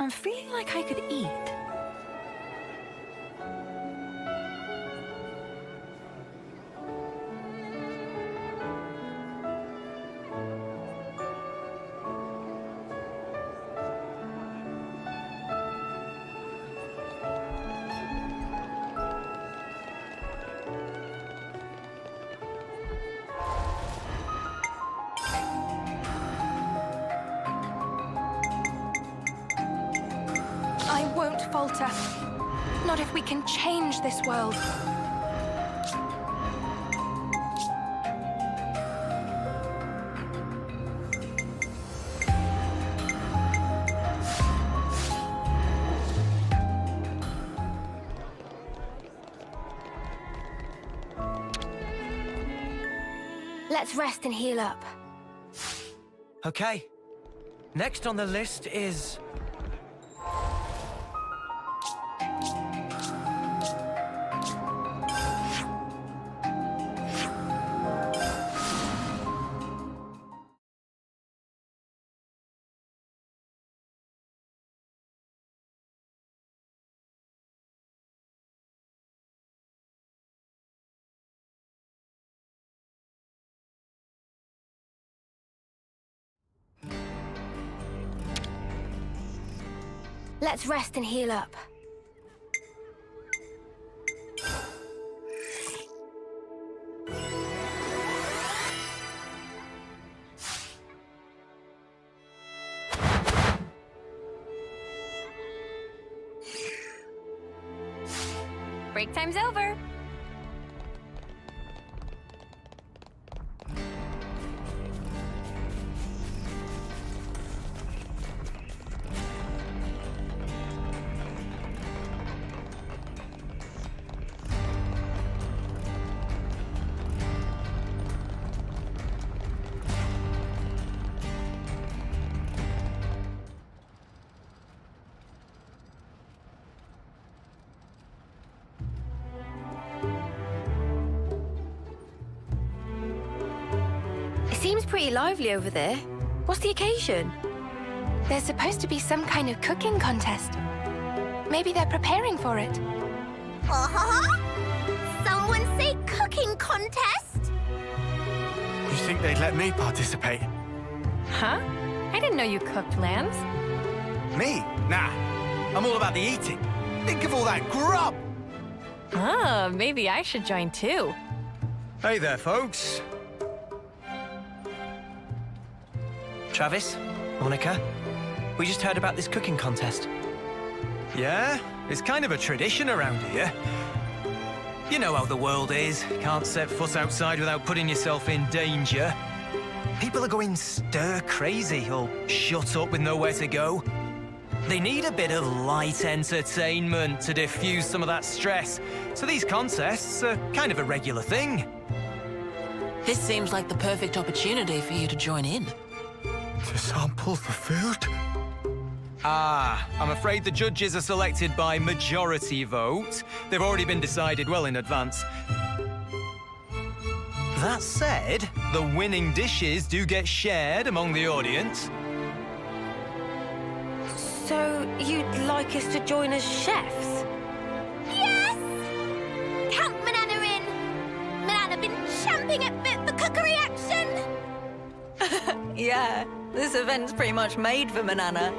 I'm feeling like I could eat. I won't falter. Not if we can change this world. Let's rest and heal up. Okay. Next on the list is... Let's rest and heal up. Break time's over. Seems pretty lively over there. What's the occasion? There's supposed to be some kind of cooking contest. Maybe they're preparing for it. Someone say cooking contest? You think they'd let me participate? Huh? I didn't know you cooked lambs. Me? Nah. I'm all about the eating. Think of all that grub! Ah, maybe I should join too. Hey there, folks. Travis, Monica, we just heard about this cooking contest. Yeah? It's kind of a tradition around here. You know how the world is. Can't set foot outside without putting yourself in danger. People are going stir-crazy, all shut up with nowhere to go. They need a bit of light entertainment to diffuse some of that stress, so these contests are kind of a regular thing. This seems like the perfect opportunity for you to join in. To sample the food? Ah, I'm afraid the judges are selected by majority vote. They've already been decided well in advance. That said, the winning dishes do get shared among the audience. So, you'd like us to join as chefs? Yes! Count Manana in! Manana been champing at bit for cookery action! Yeah, this event's pretty much made for Manana.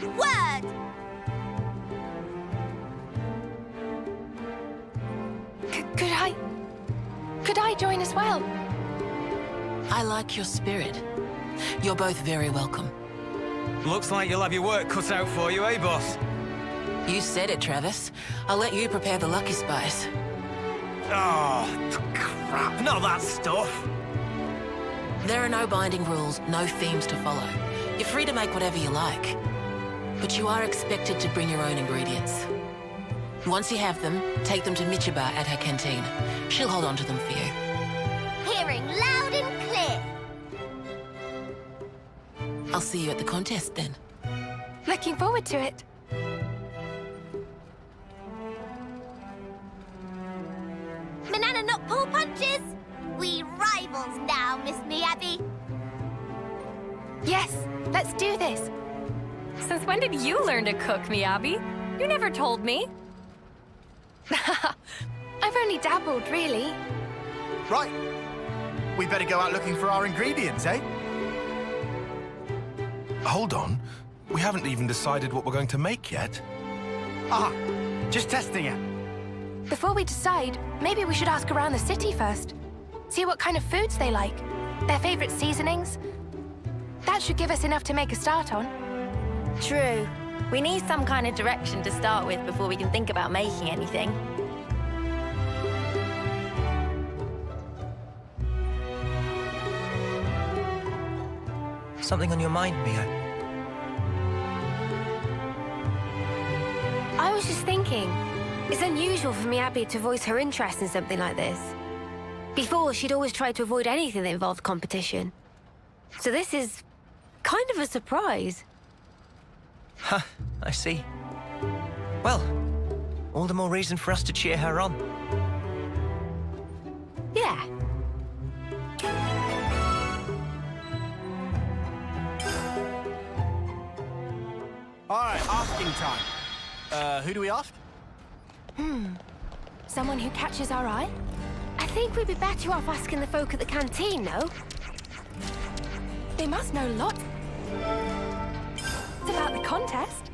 Word! Could I join as well? I like your spirit. You're both very welcome. Looks like you'll have your work cut out for you, eh, boss? You said it, Travis. I'll let you prepare the lucky spice. Oh, crap, not that stuff. There are no binding rules, no themes to follow. You're free to make whatever you like. But you are expected to bring your own ingredients. Once you have them, take them to Michiba at her canteen. She'll hold on to them for you. Hearing loud and clear. I'll see you at the contest then. Looking forward to it. Manana not pull punches? We rivals now, Miss Miyabi. Yes, let's do this. Since when did you learn to cook, Miyabi? You never told me. I've only dabbled, really. Right. We better go out looking for our ingredients, eh? Hold on. We haven't even decided what we're going to make yet. Ah, just testing it. Before we decide, maybe we should ask around the city first. See what kind of foods they like, their favorite seasonings. That should give us enough to make a start on. True. We need some kind of direction to start with before we can think about making anything. Something on your mind, Mia? I was just thinking, it's unusual for Miyabi to voice her interest in something like this. Before, she'd always tried to avoid anything that involved competition. So this is kind of a surprise. Huh, I see. Well, all the more reason for us to cheer her on. Yeah. All right, asking time. Who do we ask? Someone who catches our eye? I think we'd be better off asking the folk at the canteen, no? They must know lots about the contest.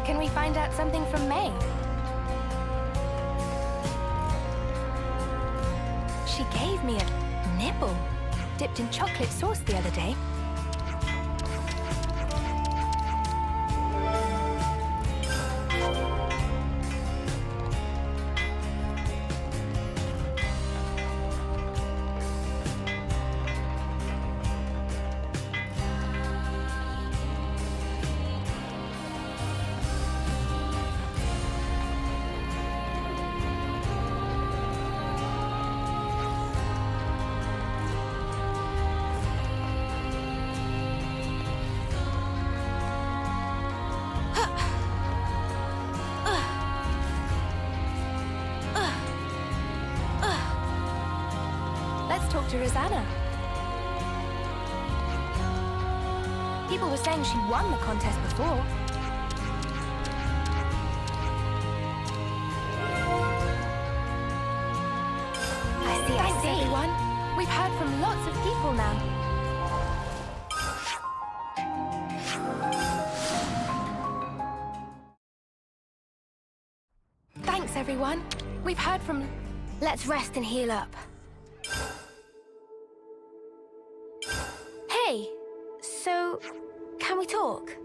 Can we find out something from May? She gave me a nibble dipped in chocolate sauce the other day. Let's talk to Rosanna. People were saying she won the contest before. I see, everyone. We've heard from lots of people now. Thanks, everyone. We've heard from... Let's rest and heal up. Hey, so can we talk?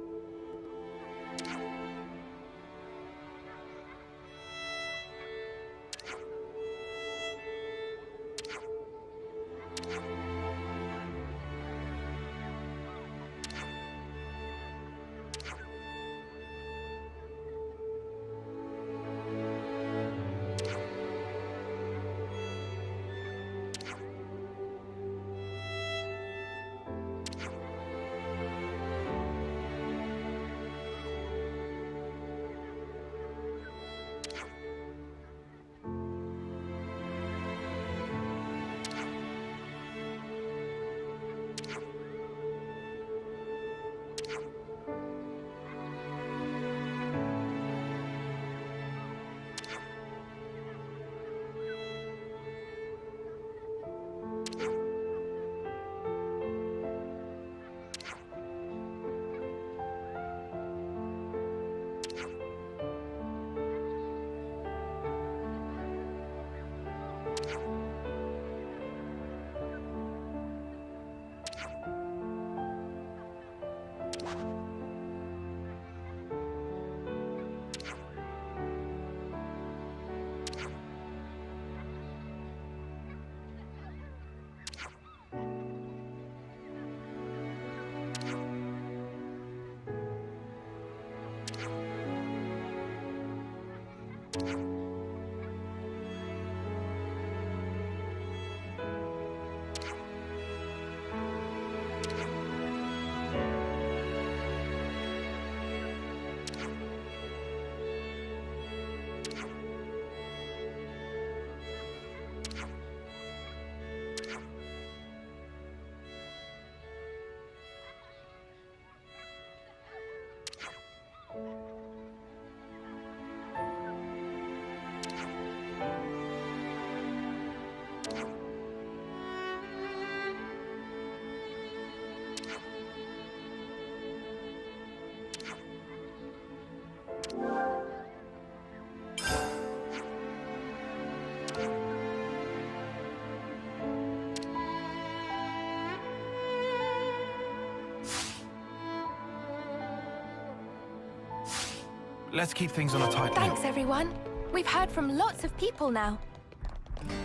let's keep things on a tight level. Thanks, everyone. We've heard from lots of people now.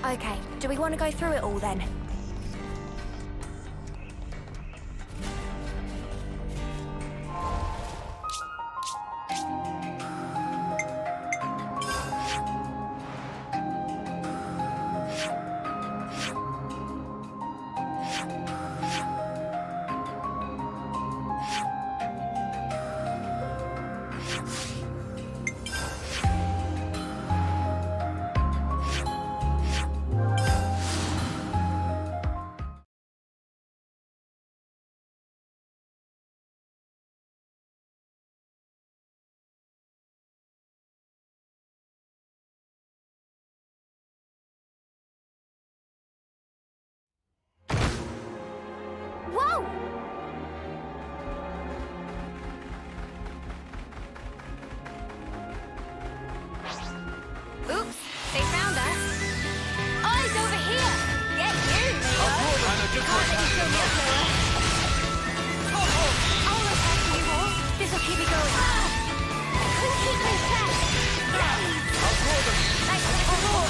Okay, do we want to go through it all then? Whoa! Oops, they found us. Eyes over here! Get you, Leo! Can't let you kill me up, Leo. I'll look after you all. This'll keep you going. Who keep those traps? Thanks for the roar.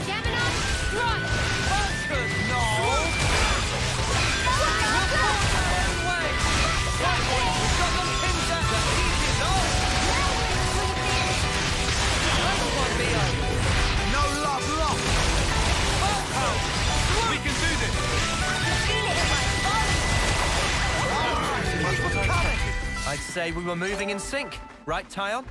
Gemini, run! No love lost! We can do this! That's what I expected. I'd say we were moving in sync. Right, Tyon?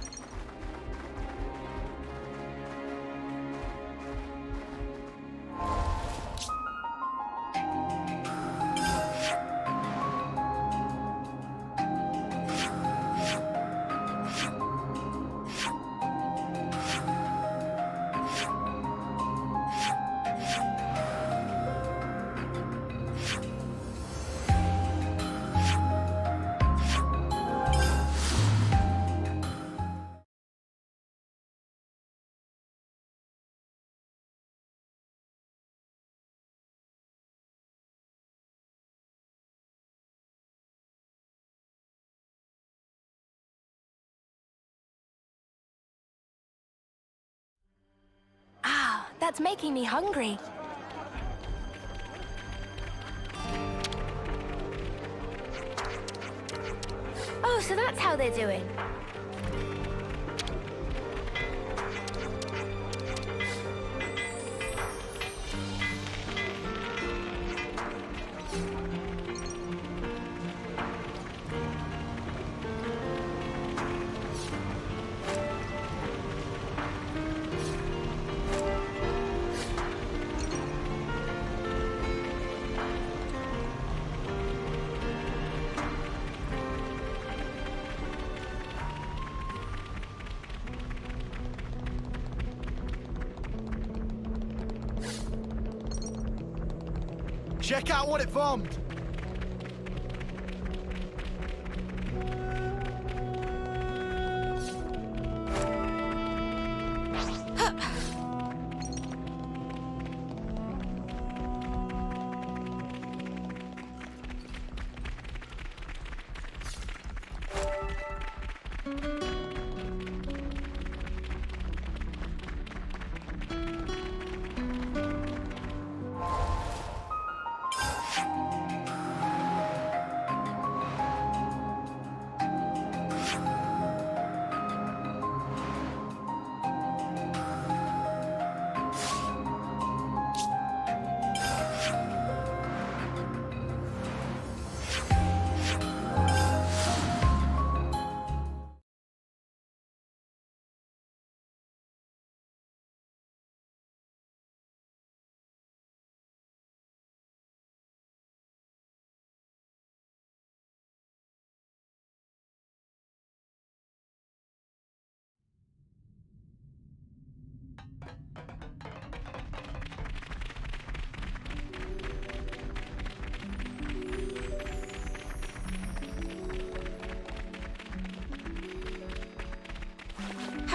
Ah, that's making me hungry. Oh, so that's how they're doing. Check out what it formed!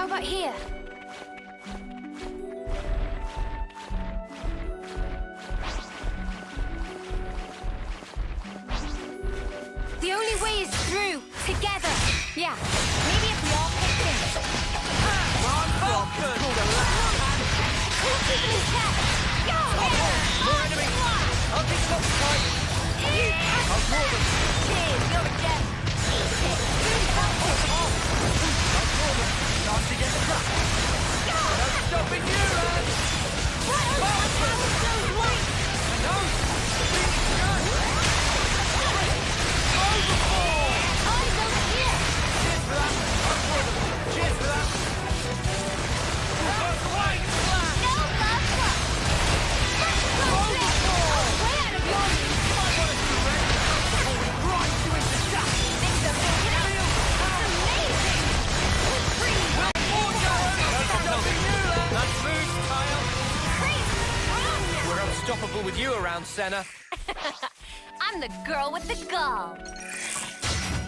How about here? The only way is through, together. Yeah, maybe if we all pitch in. More enemies! I'll keep them tight! I'll draw them! You're a gem. I'll draw them! Time to get stuck! No stopping you, lad! No! Cheers for that! We're unstoppable with you around, Senna. I'm the girl with the gall.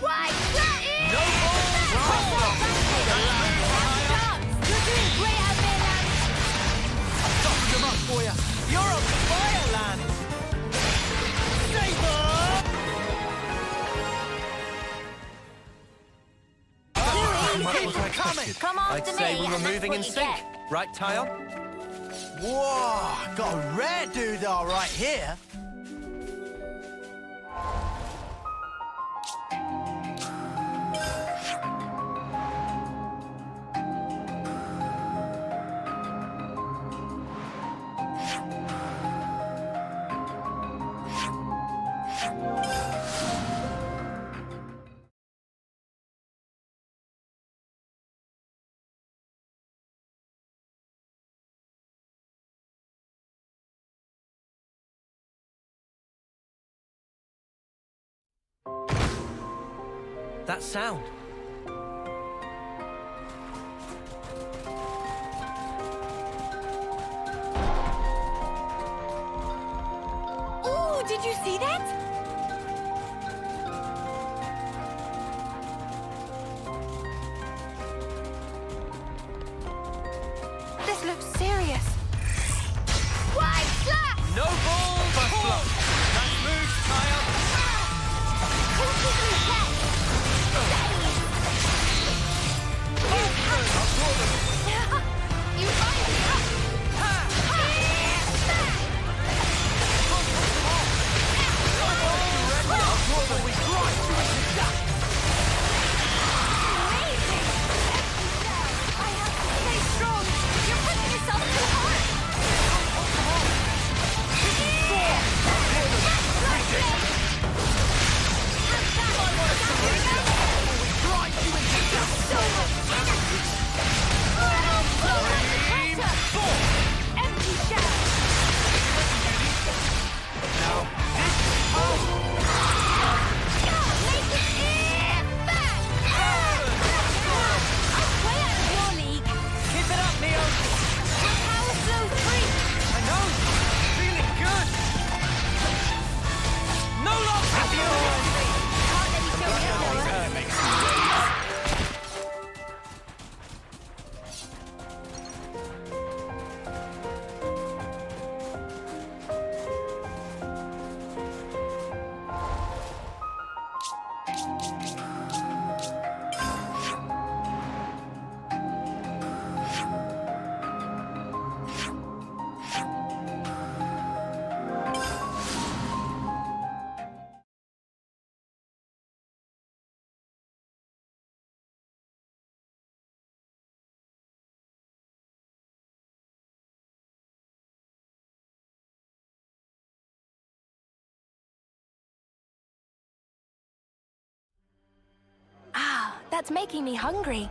Why? No balls! You're doing great out there, lads. Toughen them up for you. You're on fire, land. Saber! Come on I'd to say me, we were and that's moving what in you sync. get. Right, Tyon? Whoa, got a rare doodah right here. That sound. Ooh, did you see that? This looks serious. Wide slap! No balls! First block. Nice move, Tyon. You find it up! That's making me hungry.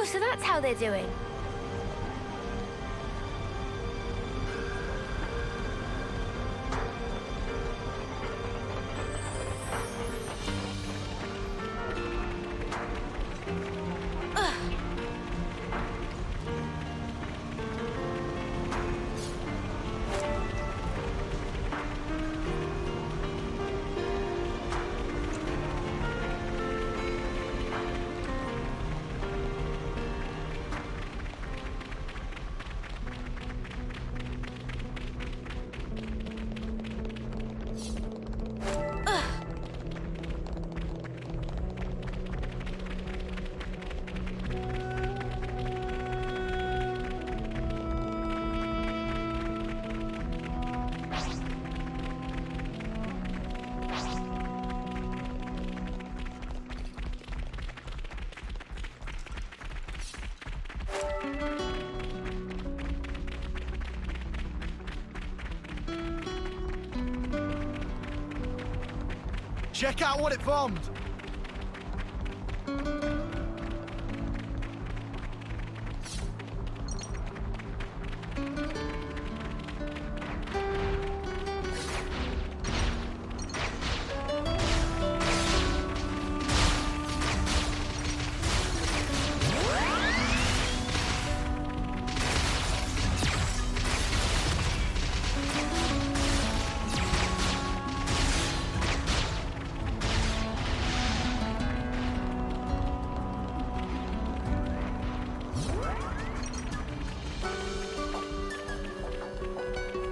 so that's how they're doing. Check out what it bombed!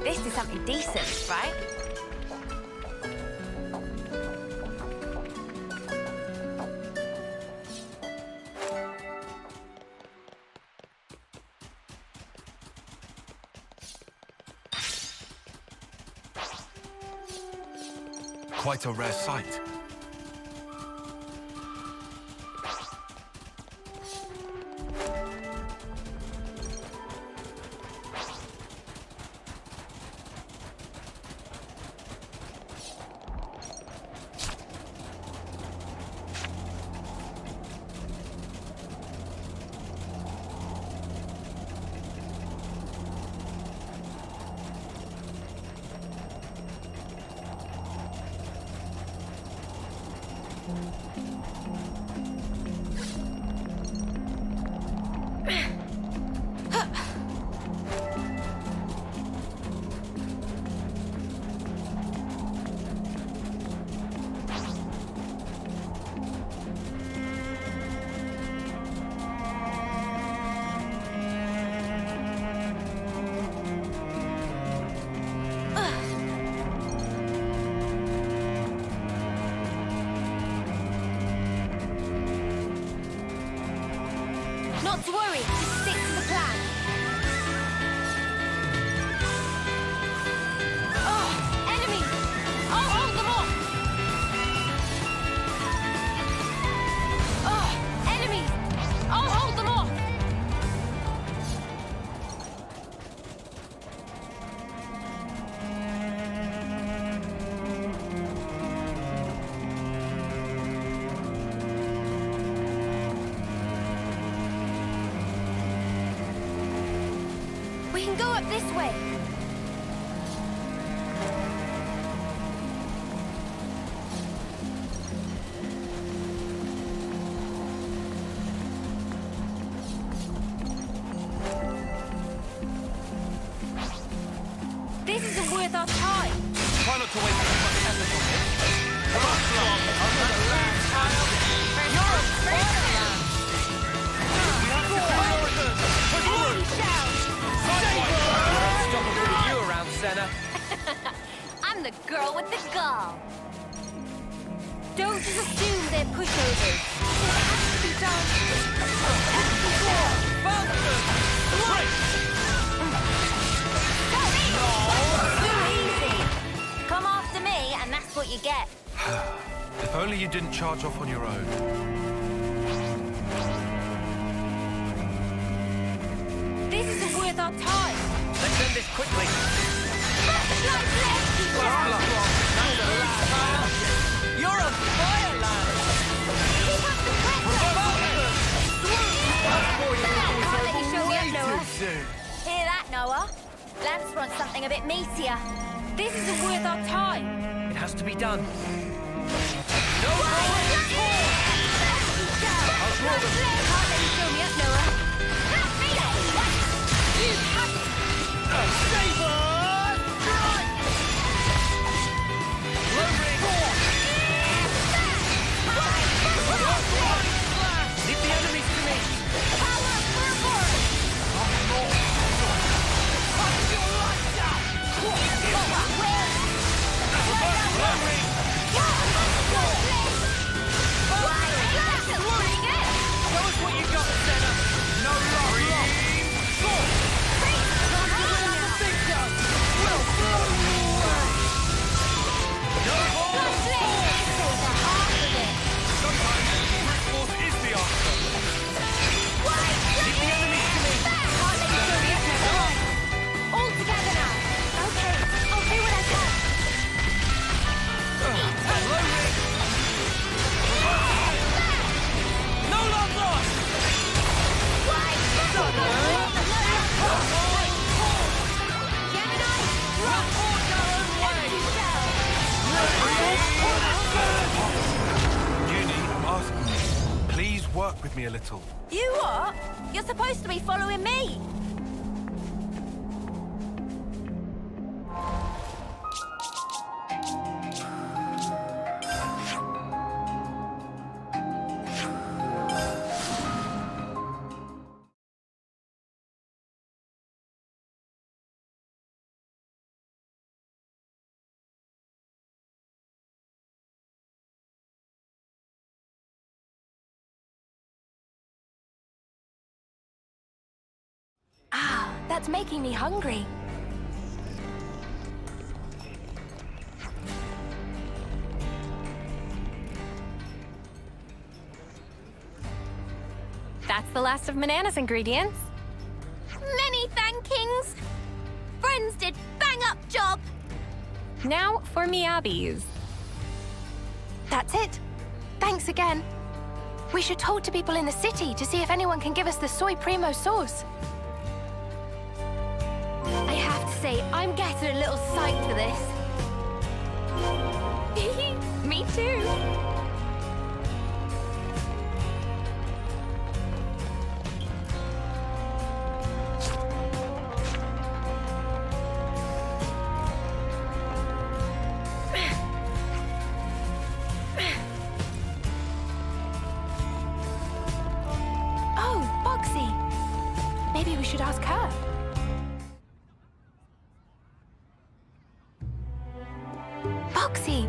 This is something decent, right? Quite a rare sight. Not to worry, just stick to the plan. Oh, enemies! I'll hold them off! Oh, enemies! I'll hold them off! We can go up this way. This isn't worth our time. Try not to waste too much effort on it. Come on, Slum. You're a fireland! We have to prioritize. Push through! Unstoppable with you around, Senna. I'm the girl with the gall. Don't just assume they're pushovers. It has to be done. Too easy. Come after me, and that's what you get. If only you didn't charge off on your own. This isn't worth our time. Let's end this quickly. You're a fireland! Keep up the pressure! That's more something a bit meatier. This isn't worth our time. It has to be done. Can't let you show me up, Noah. Leave the enemies to me. Show us what you got, Senna. No love lost. Big gun. We'll blow you away. No more. Sometimes brute force is the answer. Leave the enemies to me. Can't let you show me up, Noah. All together now. Okay, I'll do what I can. No love lost. Junie, I'm asking you, please work with me a little. You what? You're supposed to be following me. Ah, that's making me hungry. That's the last of Manana's ingredients. Many thankings. Friends did bang up job. Now for Miyabi's. That's it. Thanks again. We should talk to people in the city to see if anyone can give us the soy primo sauce. I have to say, I'm getting a little psyched for this. Me too. Oh, Boxy. Maybe we should ask her. Boxy.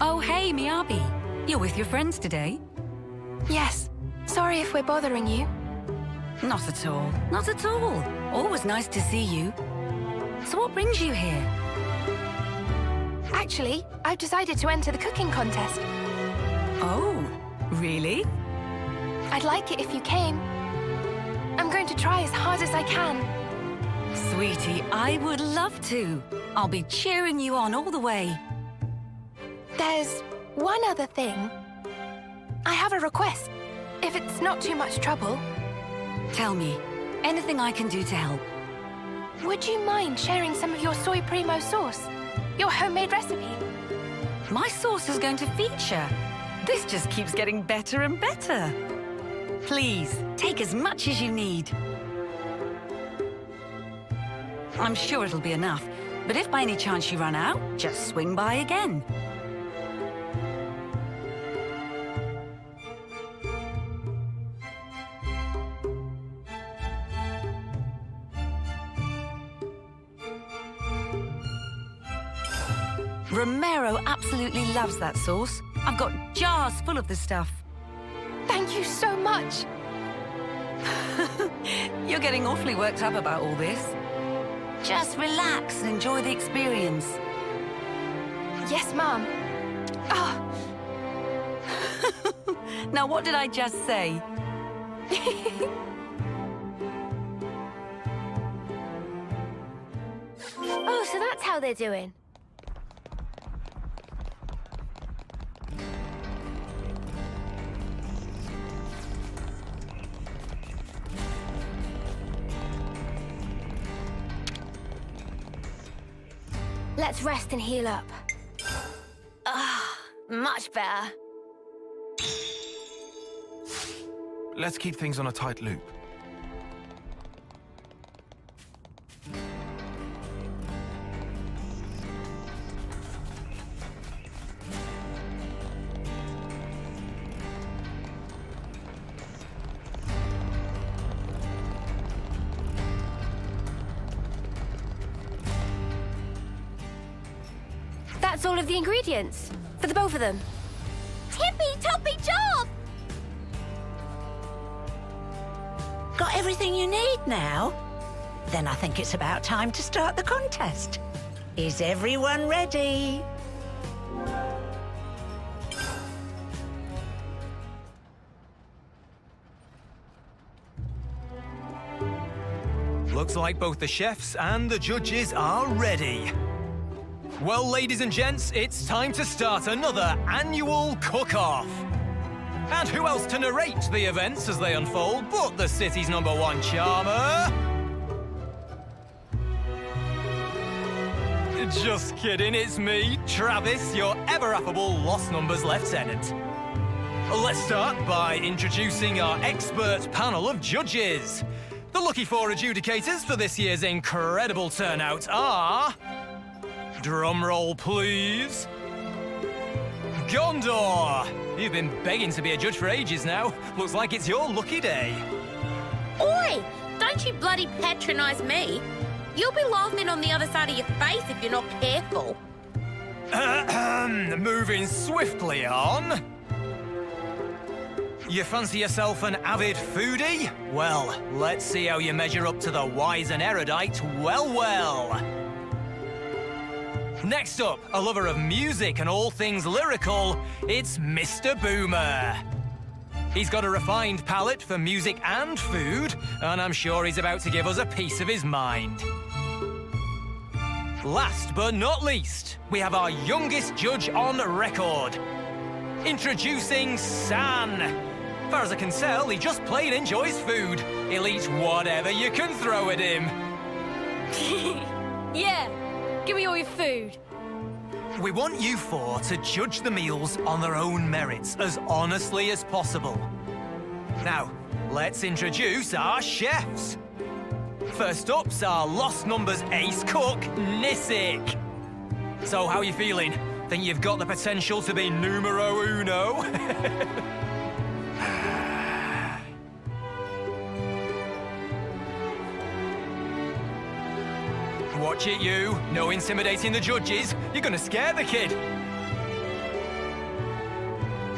Oh, hey, Miyabi. You're with your friends today? Yes. Sorry if we're bothering you. Not at all. Not at all. Always nice to see you. So what brings you here? Actually, I've decided to enter the cooking contest. Oh, really? I'd like it if you came. I'm going to try as hard as I can. Sweetie, I would love to. I'll be cheering you on all the way. There's one other thing. I have a request, if it's not too much trouble. Tell me, anything I can do to help? Would you mind sharing some of your soy primo sauce? Your homemade recipe? My sauce is going to feature. This just keeps getting better and better. Please, take as much as you need. I'm sure it'll be enough, but if by any chance you run out, just swing by again. Romero absolutely loves that sauce. I've got jars full of the stuff. Thank you so much. You're getting awfully worked up about all this. Just relax and enjoy the experience. Yes, Mom. Oh, Now, what did I just say? Oh, so that's how they're doing. Let's rest and heal up. Much better. Let's keep things on a tight loop. That's all of the ingredients. For the both of them. Tippy-toppy job! Got everything you need now? Then I think it's about time to start the contest. Is everyone ready? Looks like both the chefs and the judges are ready. Well, ladies and gents, it's time to start another annual cook-off. And who else to narrate the events as they unfold but the city's #1 charmer? Just kidding, it's me, Travis, your ever-affable Lost Numbers Lieutenant. Let's start by introducing our expert panel of judges. The lucky 4 adjudicators for this year's incredible turnout are... Drum roll, please. Gondor! You've been begging to be a judge for ages now. Looks like it's your lucky day. Oi! Don't you bloody patronise me. You'll be laughing on the other side of your face if you're not careful. Moving swiftly on. You fancy yourself an avid foodie? Well, let's see how you measure up to the wise and erudite well. Next up, a lover of music and all things lyrical, it's Mr. Boomer. He's got a refined palate for music and food, and I'm sure he's about to give us a piece of his mind. Last but not least, we have our youngest judge on record. Introducing San. Far as I can tell, he just plain enjoys food. He'll eat whatever you can throw at him. Yeah, give me all your food. We want you 4 to judge the meals on their own merits as honestly as possible. Now, let's introduce our chefs. First up's our Lost Numbers ace cook, Nisik. So, how are you feeling? Think you've got the potential to be numero uno? Watch it, you. No intimidating the judges. You're gonna scare the kid.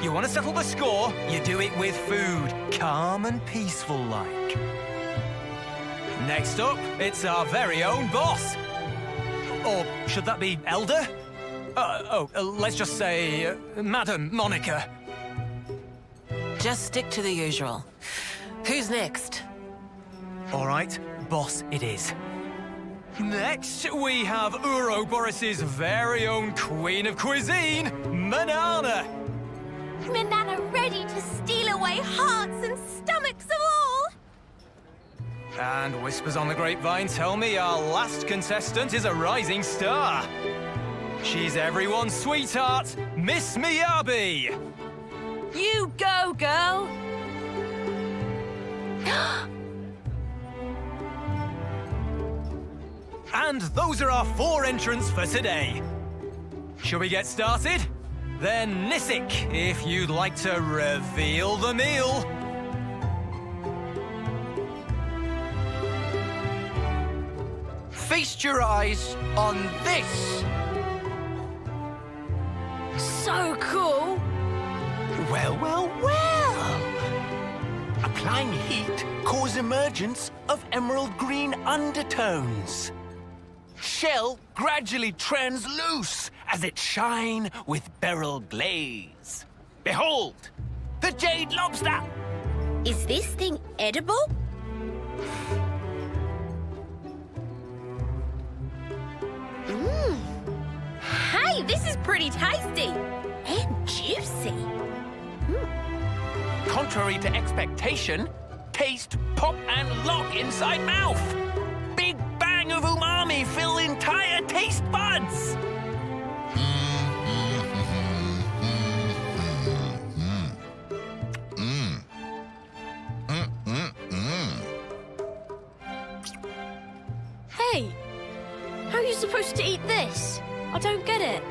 You want to settle the score? You do it with food. Calm and peaceful like. Next up, it's our very own boss. Or should that be Elder? Let's just say Madam Monica. Just stick to the usual. Who's next? All right, boss it is. Next, we have Ouroboros' very own Queen of Cuisine, Manana. Manana ready to steal away hearts and stomachs of all. And whispers on the grapevine tell me our last contestant is a rising star. She's everyone's sweetheart, Miss Miyabi. You go, girl! And those are our 4 entrants for today. Shall we get started? Then Nisik, if you'd like to reveal the meal. Feast your eyes on this. So cool. Well. Applying heat causes emergence of emerald green undertones. Shell gradually transluce as it shine with beryl glaze. Behold, the jade lobster. Is this thing edible? Hey, this is pretty tasty. And juicy. Contrary to expectation, taste pop and lock inside mouth. Big bang of umami fill entire taste buds! Hey, how are you supposed to eat this? I don't get it.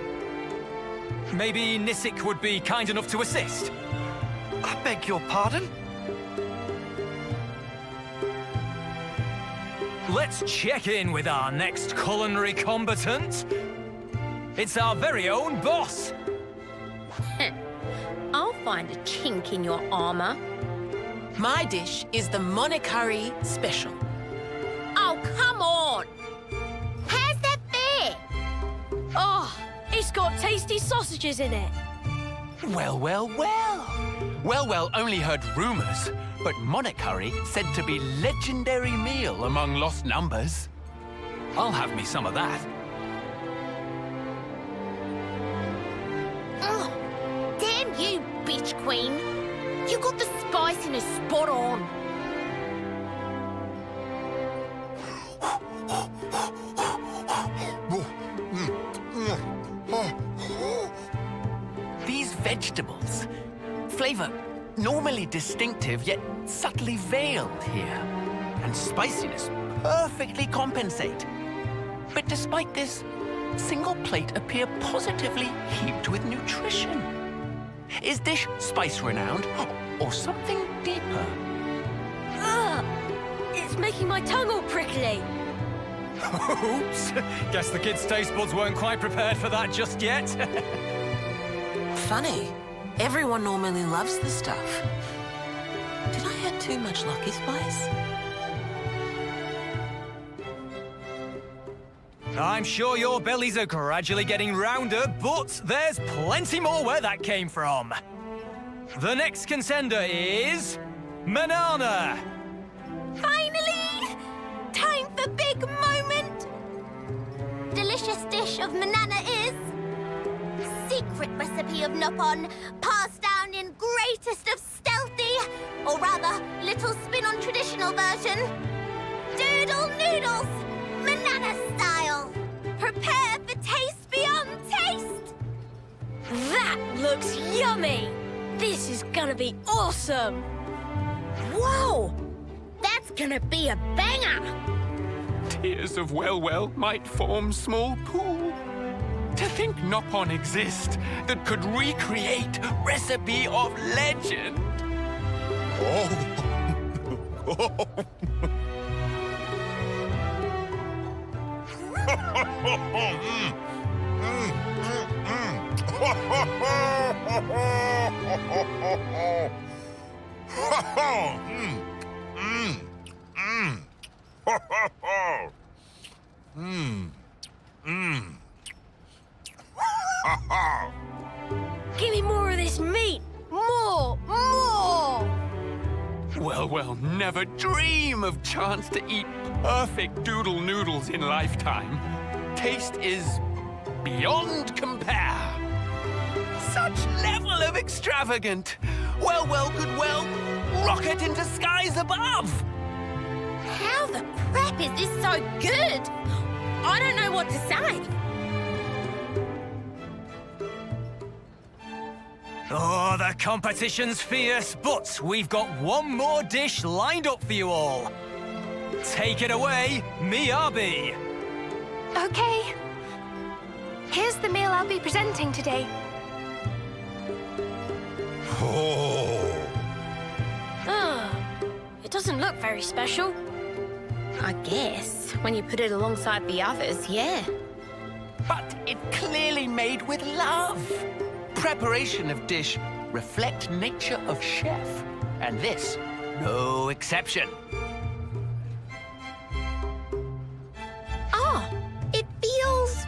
Maybe Nisik would be kind enough to assist. I beg your pardon? Let's check in with our next culinary combatant. It's our very own boss. I'll find a chink in your armor. My dish is the Monikari Special. Oh, come on! How's that fair? Oh, it's got tasty sausages in it. Well, well, well. Well only heard rumors, but Monikari said to be legendary meal among lost numbers. I'll have me some of that. Oh, damn you, bitch queen. You got the spiciness spot on. These vegetables, flavor normally distinctive yet subtly veiled here, and spiciness perfectly compensate. But despite this, single plate appear positively heaped with nutrition. Is dish spice renowned or something deeper? Ugh! It's making my tongue all prickly. Oops. Guess the kids' taste buds weren't quite prepared for that just yet. Funny. Everyone normally loves the stuff. Did I add too much Lucky Spice? I'm sure your bellies are gradually getting rounder, but there's plenty more where that came from. The next contender is... Manana! Finally! Time for big moment! Delicious dish of manana is... secret recipe of Nippon, passed down in greatest of stealthy, or rather, little spin on traditional version. Doodle noodles, manana style. Prepare for taste beyond taste. That looks yummy. This is gonna be awesome. Whoa! That's gonna be a banger! Tears of well might form small pool. To think Noppon exist that could recreate recipe of legend. Give me more of this meat. More. Well, never dream of chance to eat perfect doodle noodles in lifetime. Taste is beyond compare. Such level of extravagant. Well, goodwill, rocket into skies above. How the crap is this so good? I don't know what to say. Oh, the competition's fierce, but we've got one more dish lined up for you all. Take it away, Miyabi. Okay. Here's the meal I'll be presenting today. Ugh. It doesn't look very special. I guess, when you put it alongside the others, yeah. But it clearly made with love. Preparation of dish reflect nature of chef, and this no exception. Oh, it feels...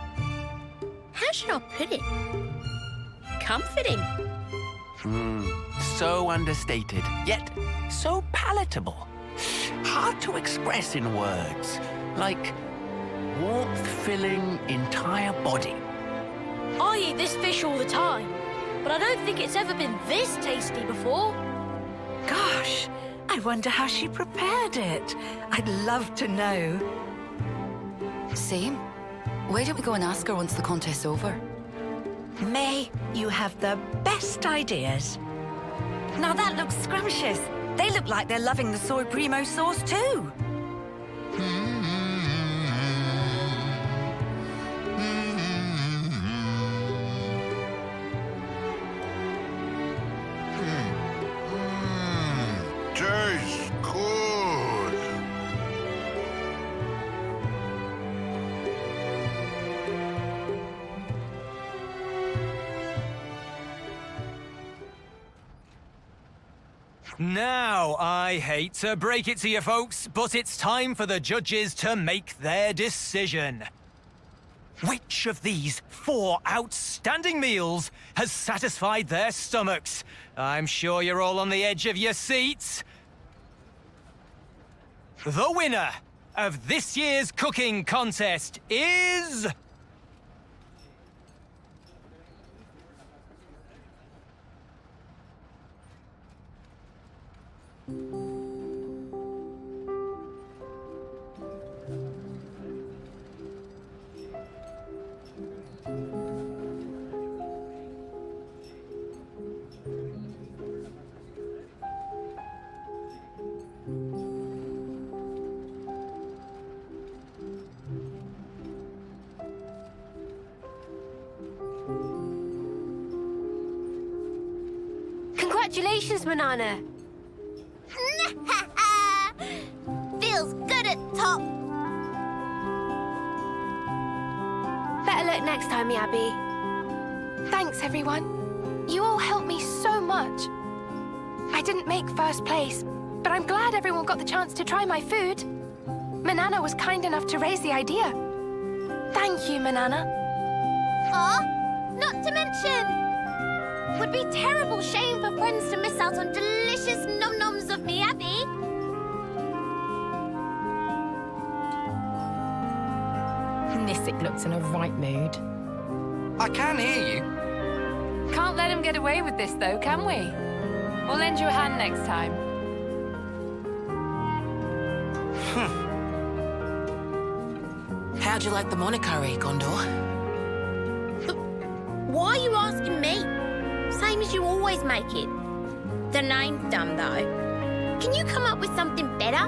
how should I put it? Comforting. So understated, yet so palatable. Hard to express in words, like warmth-filling entire body. I eat this fish all the time, but I don't think it's ever been this tasty before. Gosh, I wonder how she prepared it. I'd love to know. See? Why don't we go and ask her once the contest's over? May, you have the best ideas. Now that looks scrumptious. They look like they're loving the soy primo sauce too. Tastes good. Now, I hate to break it to you folks, but it's time for the judges to make their decision. Which of these 4 outstanding meals has satisfied their stomachs? I'm sure you're all on the edge of your seats. The winner of this year's cooking contest is... Congratulations, Manana. Feels good at top. Better luck next time, Abby. Thanks, everyone. You all helped me so much. I didn't make first place, but I'm glad everyone got the chance to try my food. Manana was kind enough to raise the idea. Thank you, Manana. Aw, not to mention, would be terrible shame for friends to miss out on delicious nom-noms of me, Abby. Nissick looks in a right mood. I can hear you. Can't let him get away with this, though, can we? We'll lend you a hand next time. How'd you like the monikari, Gondor? Why are you asking me? Same as you always make it. The name's dumb, though. Can you come up with something better?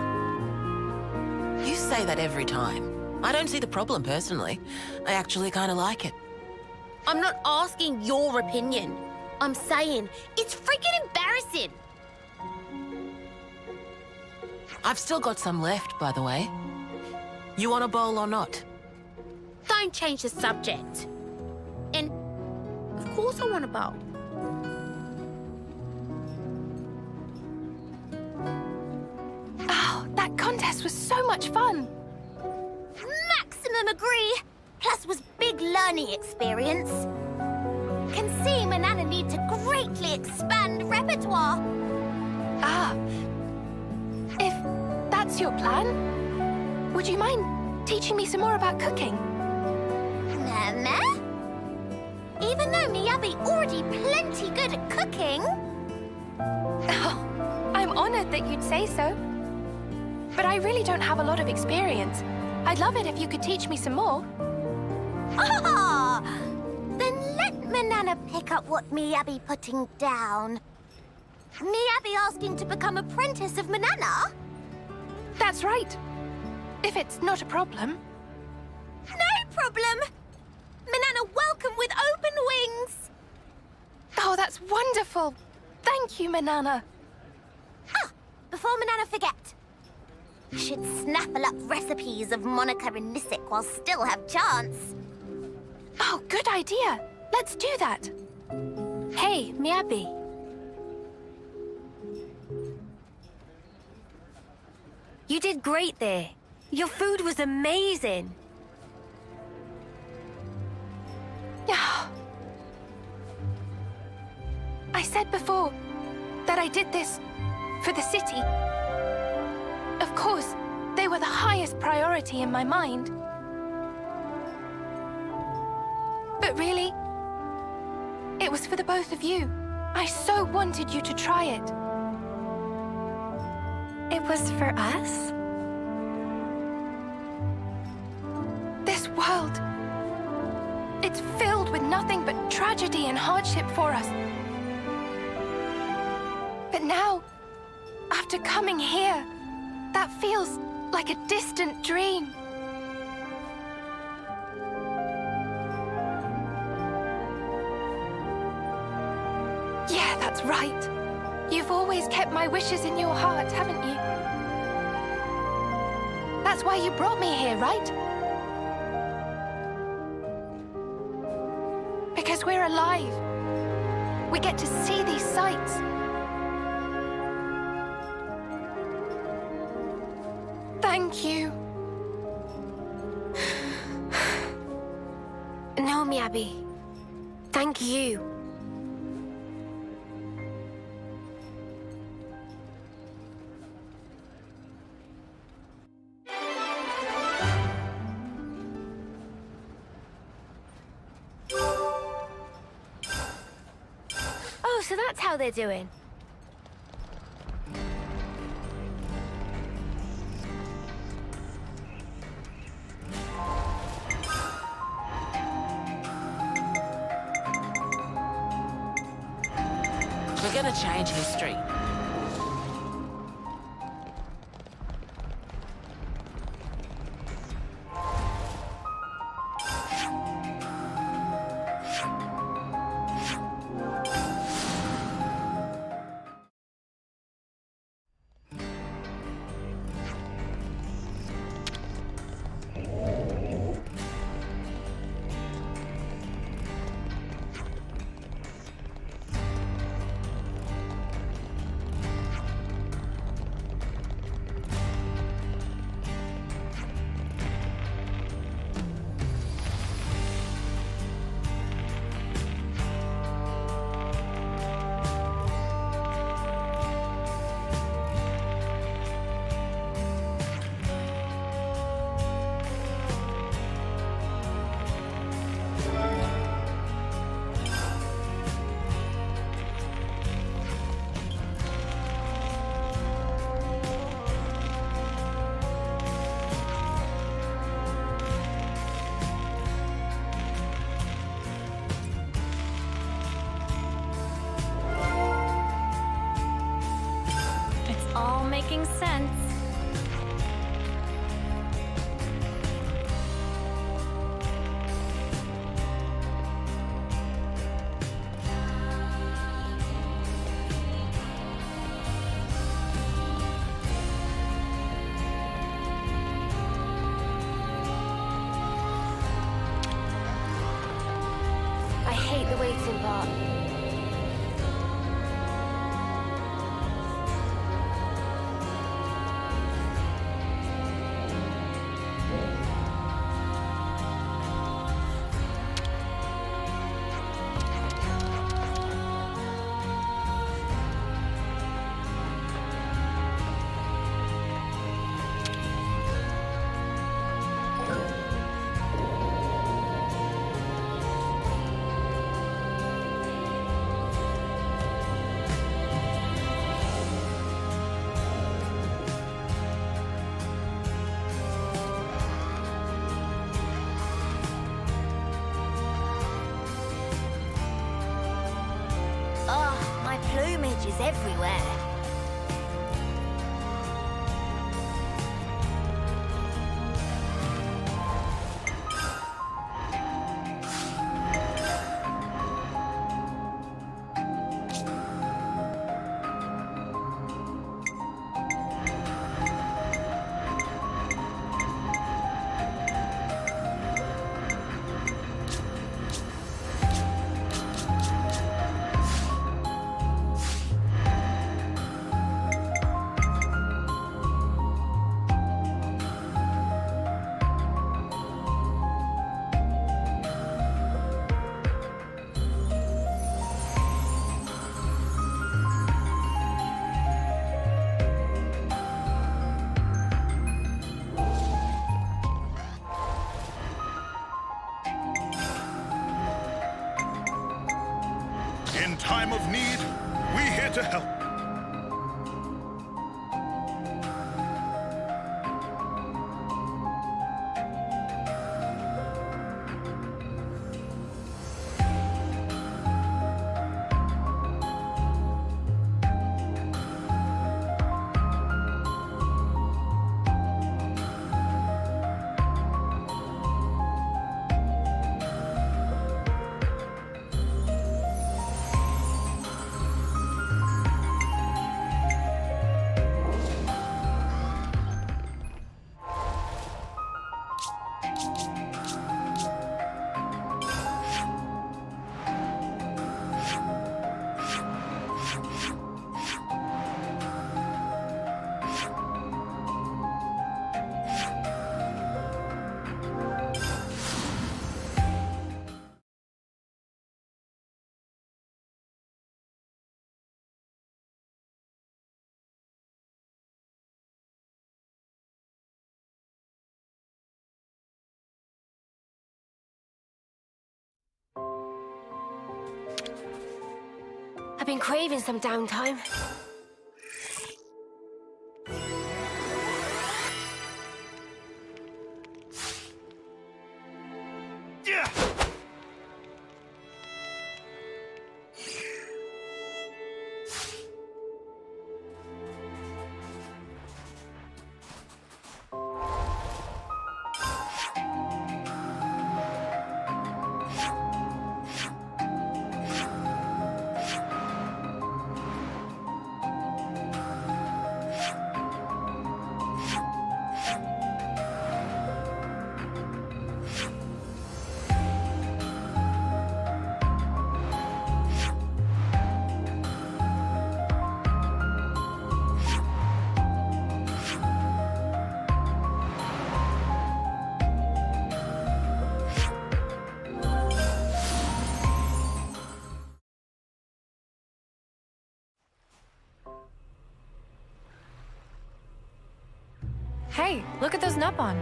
You say that every time. I don't see the problem, personally. I actually kind of like it. I'm not asking your opinion. I'm saying it's freaking embarrassing. I've still got some left, by the way. You want a bowl or not? Don't change the subject. And of course I want a bowl. Oh, that contest was so much fun. Maximum agree. Plus was big learning experience. Can see Manana need to greatly expand repertoire. Ah. If that's your plan, would you mind teaching me some more about cooking? Mama? Even though Miyabi already plenty good at cooking. Oh, I'm honored that you'd say so. But I really don't have a lot of experience. I'd love it if you could teach me some more. Ah! Then let Manana pick up what Miyabi putting down. Miyabi asking to become apprentice of Manana? That's right. If it's not a problem. No problem! Manana welcome with open wings! Oh, that's wonderful. Thank you, Manana. Ah! Before Manana forget. You should snaffle up recipes of Monica and Nissick while still have chance. Oh, good idea. Let's do that. Hey, Miyabi. You did great there. Your food was amazing. Yeah. I said before that I did this for the city. Of course, they were the highest priority in my mind. But really, it was for the both of you. I so wanted you to try it. It was for us? This world It's filled with nothing but tragedy and hardship for us. But now, after coming here, that feels like a distant dream. Yeah, that's right. You've always kept my wishes in your heart, haven't you? That's why you brought me here, right? Because we're alive. We get to see these sights. Thank you. Naomi Abbey, thank you. Oh, so that's how they're doing. We're gonna change history. All making sense. I hate the waiting part. Oh, my plumage is everywhere. In time of need, we're here to help. been craving some downtime. Hey, look at those Nopon.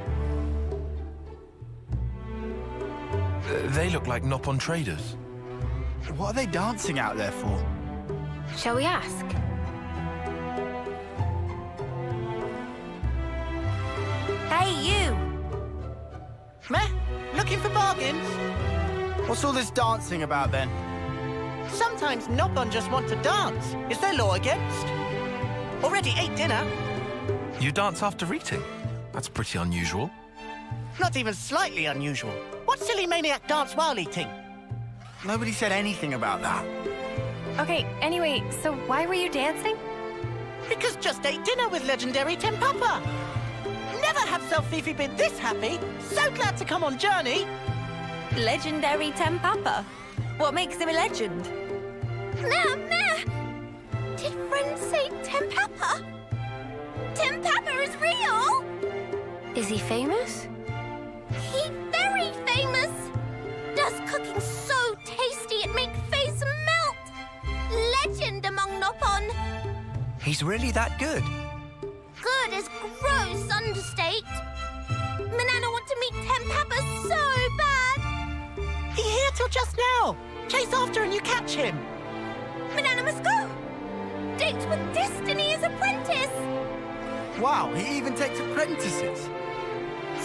They look like Nopon traders. What are they dancing out there for? Shall we ask? Hey, you! Meh? Looking for bargains? What's all this dancing about then? Sometimes Nopon just want to dance. Is there law against? Already ate dinner. You dance after eating? That's pretty unusual. Not even slightly unusual. What silly maniac dance while eating? Nobody said anything about that. Okay, anyway, so why were you dancing? Because just ate dinner with legendary Tempapa. Never have Selfifi been this happy. So glad to come on journey. Legendary Tempapa? What makes him a legend? Nah. Did friends say Tempapa? Tempapa is real? Is he famous? He very famous. Does cooking so tasty it make face melt. Legend among Nopon. He's really that good? Good is gross understate. Manana want to meet Tempapa so bad. He here till just now. Chase after and you catch him. Manana must go. Date with Destiny as apprentice. Wow, he even takes apprentices.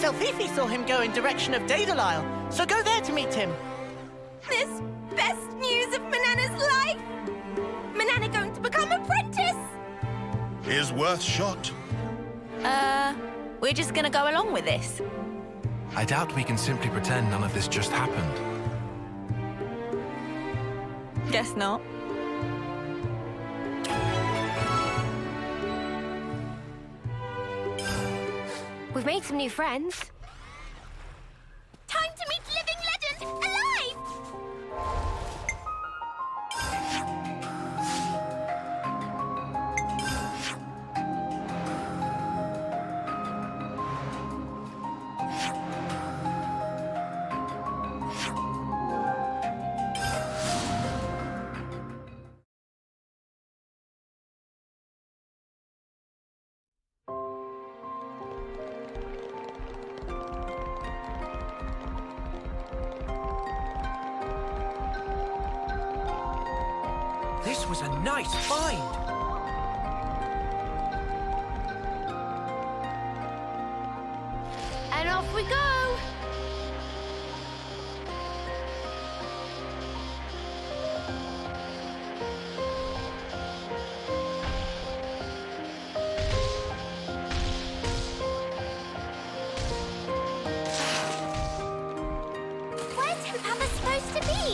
Selfifi saw him go in direction of Daedalile, so go there to meet him. This best news of Manana's life. Manana going to become apprentice. Is worth shot. We're just gonna go along with this. I doubt we can simply pretend none of this just happened. Guess not. We've made some new friends. Time to meet living legend alive. This was a nice find. And off we go! Where's Tempapa supposed to be?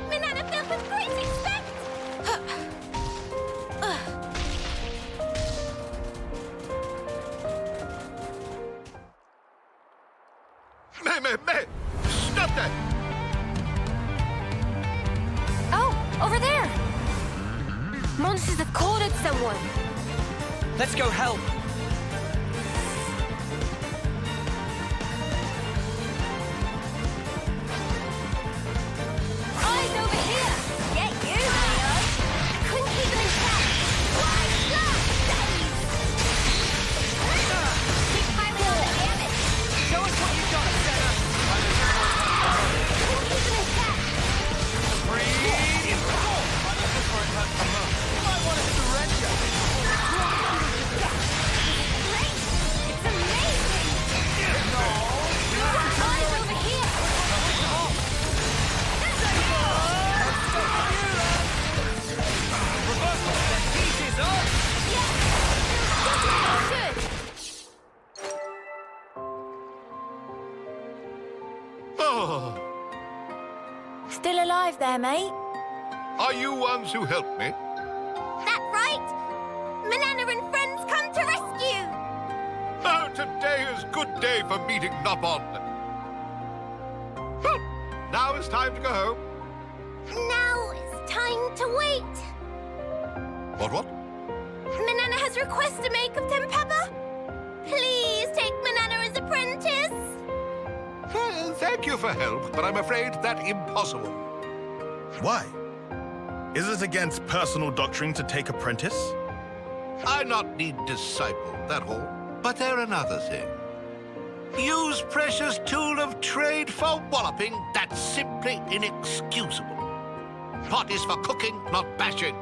Manana filled with great expect. Me! Stop that! Oh, over there! Monsters have cornered someone. Let's go help. Eyes over here! Get you, Leo! Couldn't keep them in check! Wide shot! Keep piling on the damage! Show us what you've got, Senna. Couldn't keep them in check! Breathe. Oh, Still alive there, mate? are you ones who helped me? That's right! Manana and friends come to rescue! Oh, today is good day for meeting Nopon. Well, now it's time to go home. Now it's time to wait. What? Manana has request to make of Tempapa. Please take Manana as apprentice. Thank you for help, but I'm afraid that's impossible. Why? Is it against personal doctrine to take apprentice? I not need disciple, that all. But there another thing. Use precious tool of trade for walloping, that's simply inexcusable. Pot is for cooking, not bashing.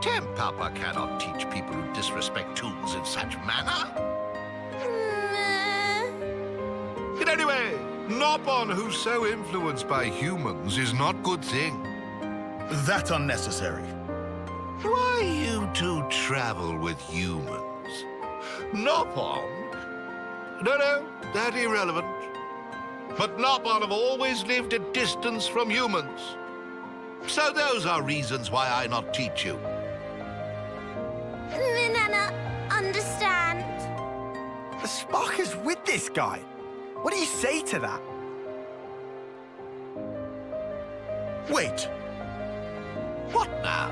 Tempapa cannot teach people who disrespect tools in such manner. In any way, Nopon who's so influenced by humans is not good thing. That unnecessary. Why you two travel with humans? Nopon? No, that irrelevant. But Nopon have always lived at distance from humans. So those are reasons why I not teach you. Manana, understand. Spark is with this guy. What do you say to that? Wait, What now?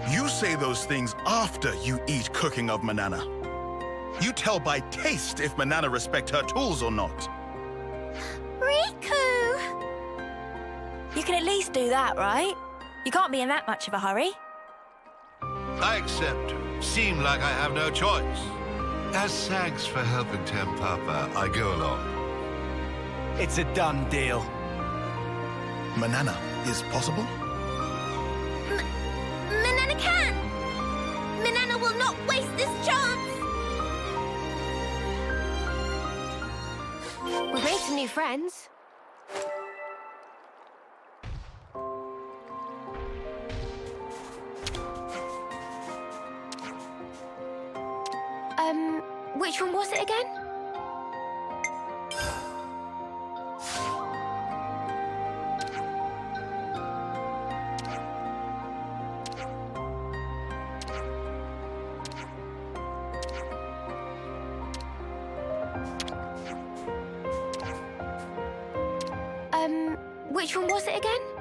you say those things after you eat cooking of Manana. You tell by taste if Manana respect her tools or not. Riku! You can at least do that, right? You can't be in that much of a hurry. I accept. Seem like I have no choice. As thanks for helping Tempapa, I go along. It's a done deal. Manana is possible? Manana can! Manana will not waste this chance! We've made some new friends. Which one was it again? Which one was it again?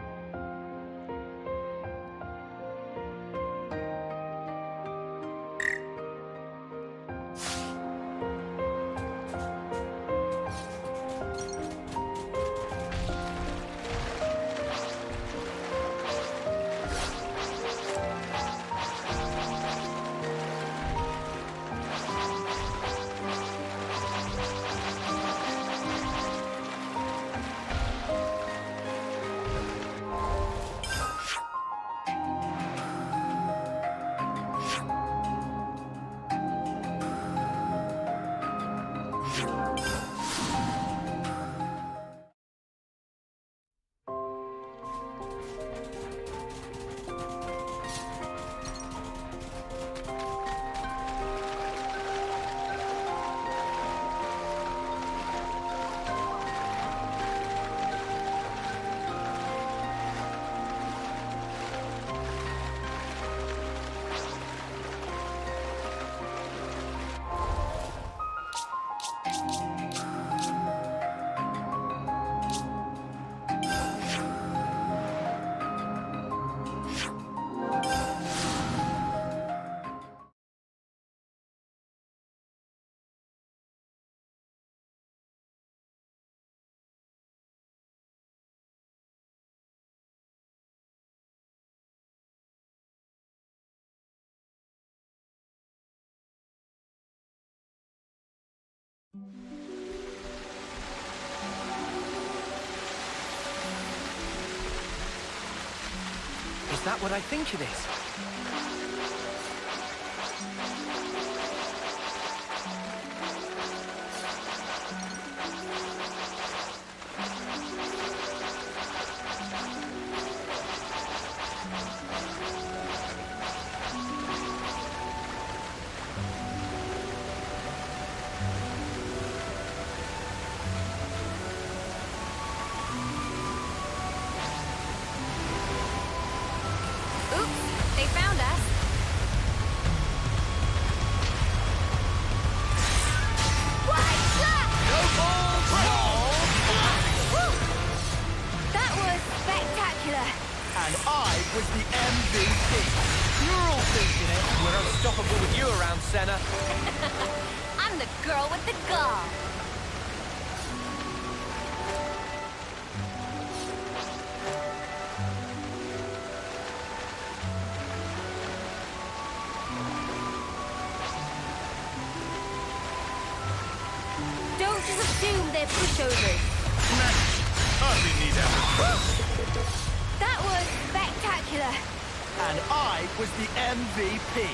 Is that what I think it is? girl with the gall. Don't just assume they're pushovers. Hardly need effort. That was spectacular. And I was the MVP.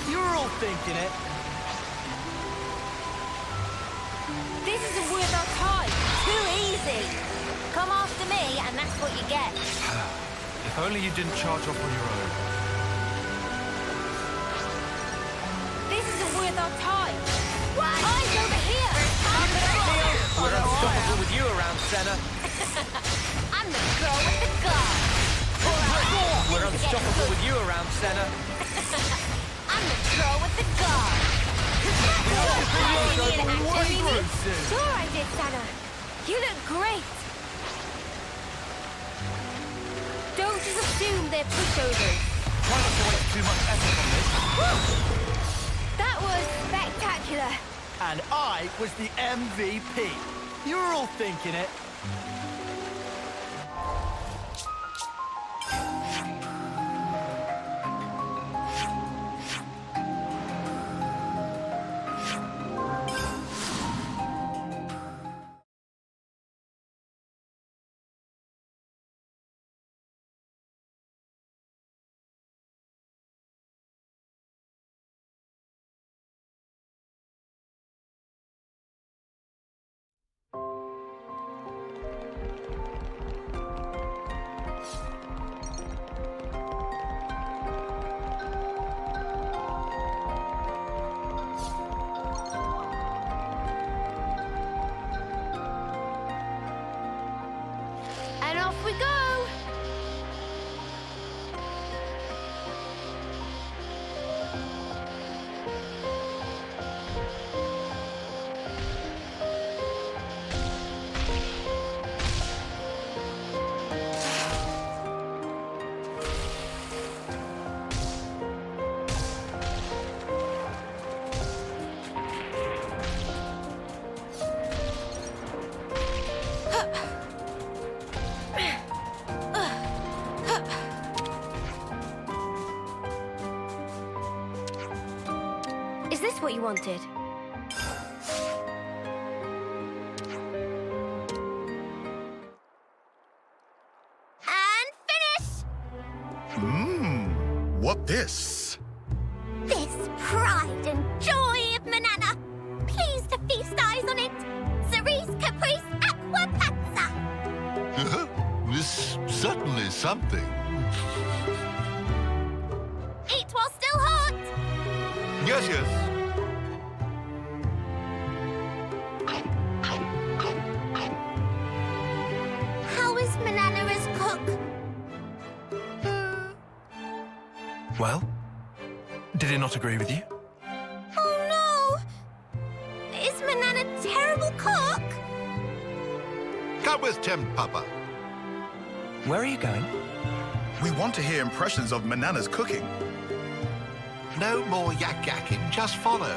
You're all thinking it. This isn't worth our time. Too easy. Come after me, and that's what you get. If only you didn't charge off on your own. This isn't worth our time. Eyes over here. We're unstoppable with you around, Senna. I'm the girl with the gall. We're unstoppable with you around, Senna. I'm the girl with the gall. Sure I did, Santa. You look great. Don't just assume they're pushovers. Try not to waste too much effort on this. That was spectacular. And I was the MVP. You're all thinking it. And off we go. Is this what you wanted? And finish! What this? This pride and joy of Manana. Please to feast eyes on it. Cerise Caprice Aqua Pazza. This certainly something. Eat while still hot. Yes, yes. How is Manana as cook? Well, did it not agree with you? Oh no! Is Manana a terrible cook? Come with Temp Papa. Where are you going? We want to hear impressions of Manana's cooking. No more yak-yakking, just follow.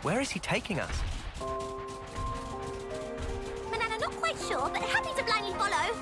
Where is he taking us? Manana not quite sure, but happy to blindly follow.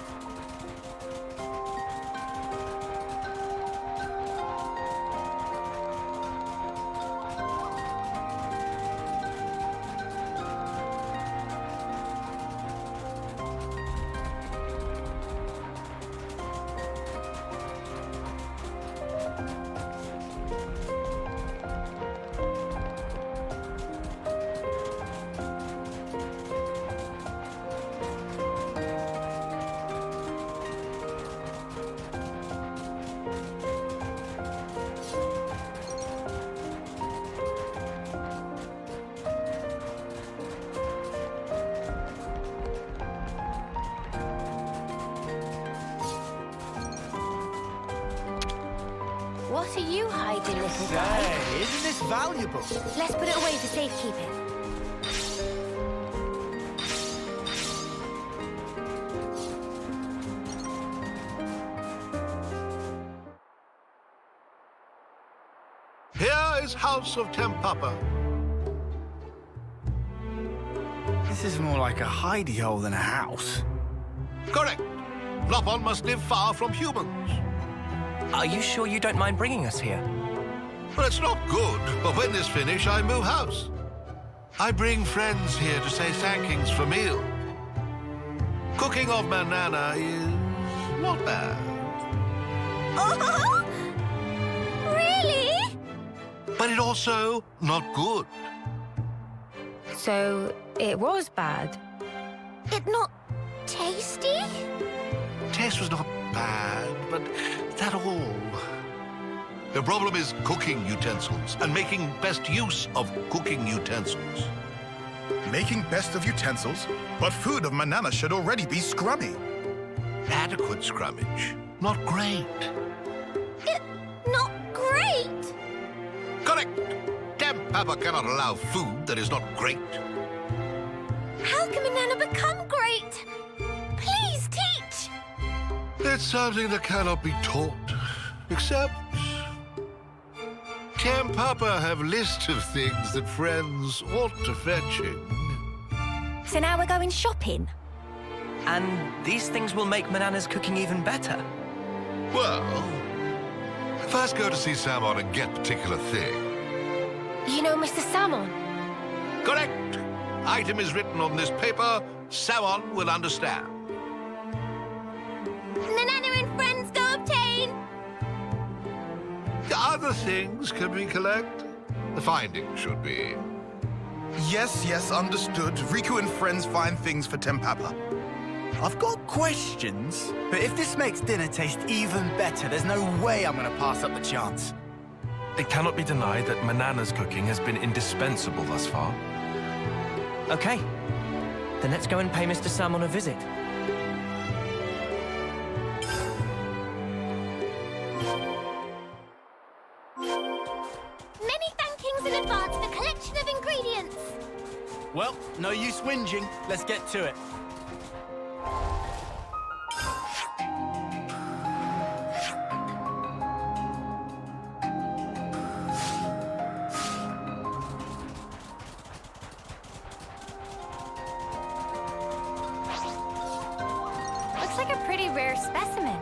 What are you hiding, little guy? Say, isn't this valuable? Let's put it away for safekeeping. this house of Tempapa. This is more like a hidey hole than a house. Correct. Nopon must live far from humans. Are you sure you don't mind bringing us here? Well, it's not good, but when this finish, I move house. I bring friends here to say thankings for meal. Cooking of Manana is not bad. Oh, really? But it also not good. So it was bad. It not tasty? Taste was not bad, but that all. The problem is cooking utensils and making best use of cooking utensils. Making best of utensils? But food of Manana should already be scrummy. Adequate scrummage. Not great. It not great? Correct. Tempapa cannot allow food that is not great. How can Manana become great? Please teach. It's something that cannot be taught, except Tempapa have list of things that friends ought to fetching. So now we're going shopping? And these things will make Manana's cooking even better. Well, first go to see Samon and get particular thing. You know Mr. Salmon? Correct. Item is written on this paper. Samon will understand. Manana and friends go obtain. The other things can we collect? The findings should be. Yes, understood. Riku and friends find things for Tempapa. I've got questions, but if this makes dinner taste even better, there's no way I'm gonna pass up the chance. It cannot be denied that Manana's cooking has been indispensable thus far. Okay, then let's go and pay Mr. Salmon a visit. Many thankings in advance for collection of ingredients. Well, no use whinging. Let's get to it. Looks like a pretty rare specimen.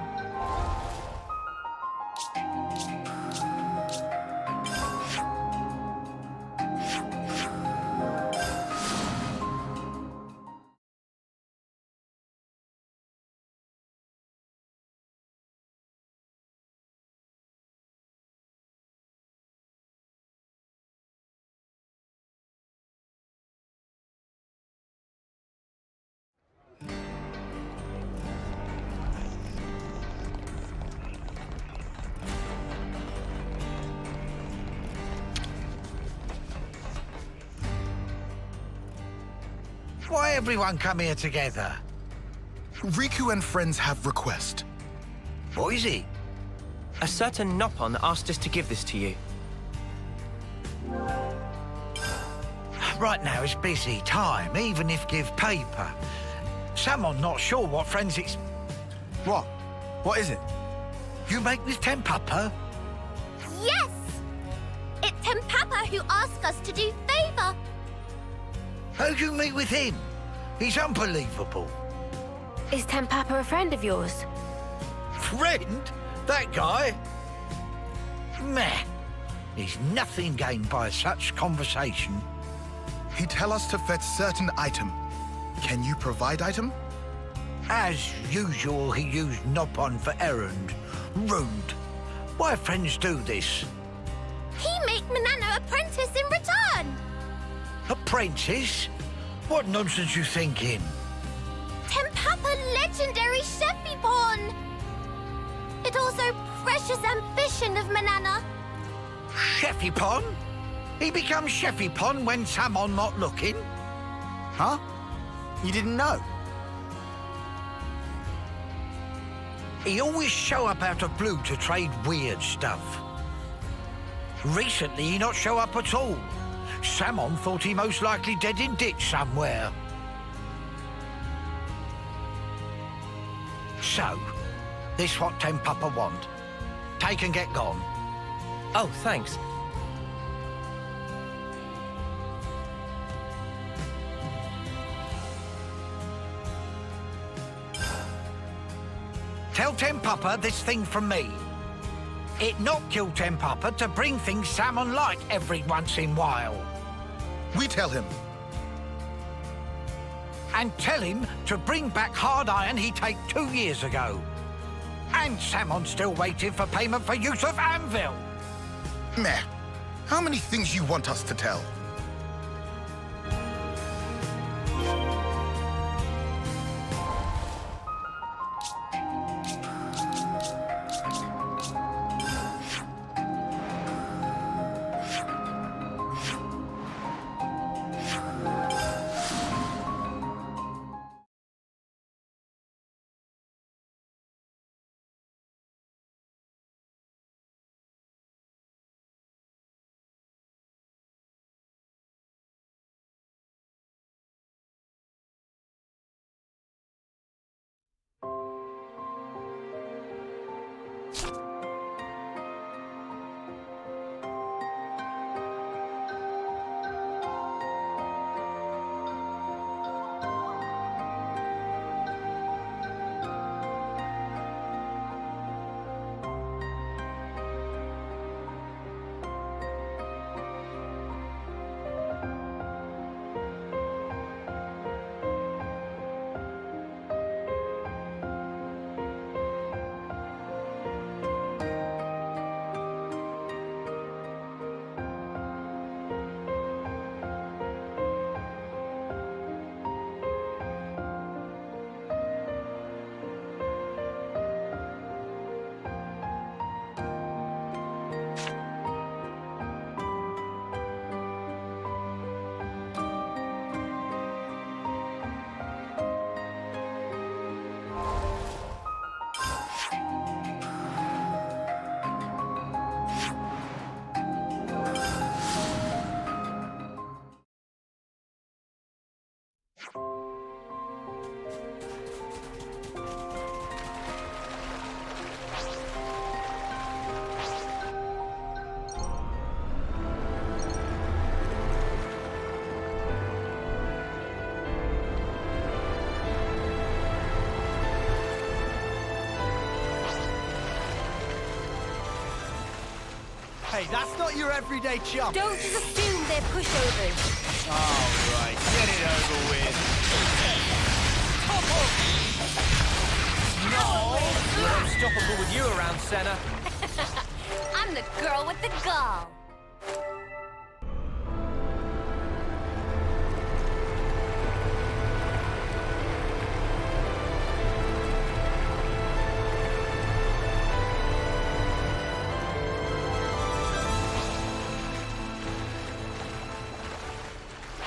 Why everyone come here together? Riku and friends have request. What is it? A certain Nopon asked us to give this to you. Right now it's busy time, even if give paper. Someone not sure what friends it's... What? What is it? You make with Tempapa? Yes! It's Tempapa who asked us to do favor. How'd you meet with him? He's unbelievable. Is Tempapa a friend of yours? Friend? That guy? Meh. There's nothing gained by such conversation. He tell us to fetch certain item. Can you provide item? As usual, he used Nopon for errand. Rude. Why friends do this? He make Manana apprentice in return. Apprentice? What nonsense you thinking? Tempapa legendary Sheffy-pon. It also precious ambition of Manana. Sheffy-pon? He becomes Sheffy-pon when Samon not looking? Huh? You didn't know? He always show up out of blue to trade weird stuff. Recently, he not show up at all. Samon thought he most likely dead in ditch somewhere. So, this what Tempapa want. Take and get gone. Oh, thanks. Tell Tempapa this thing from me. It not kill Tempapa to bring things salmon like every once in while. We tell him. And tell him to bring back hard iron he take 2 years ago. And Salmon's still waiting for payment for use of anvil. Meh. How many things you want us to tell? Hey, that's not your everyday chump. Don't just assume they're pushovers. All right, get it over with. No! We're unstoppable with you around, Senna. I'm the girl with the gall.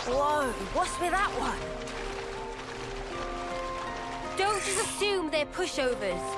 Whoa, what's with that one? Don't just assume they're pushovers.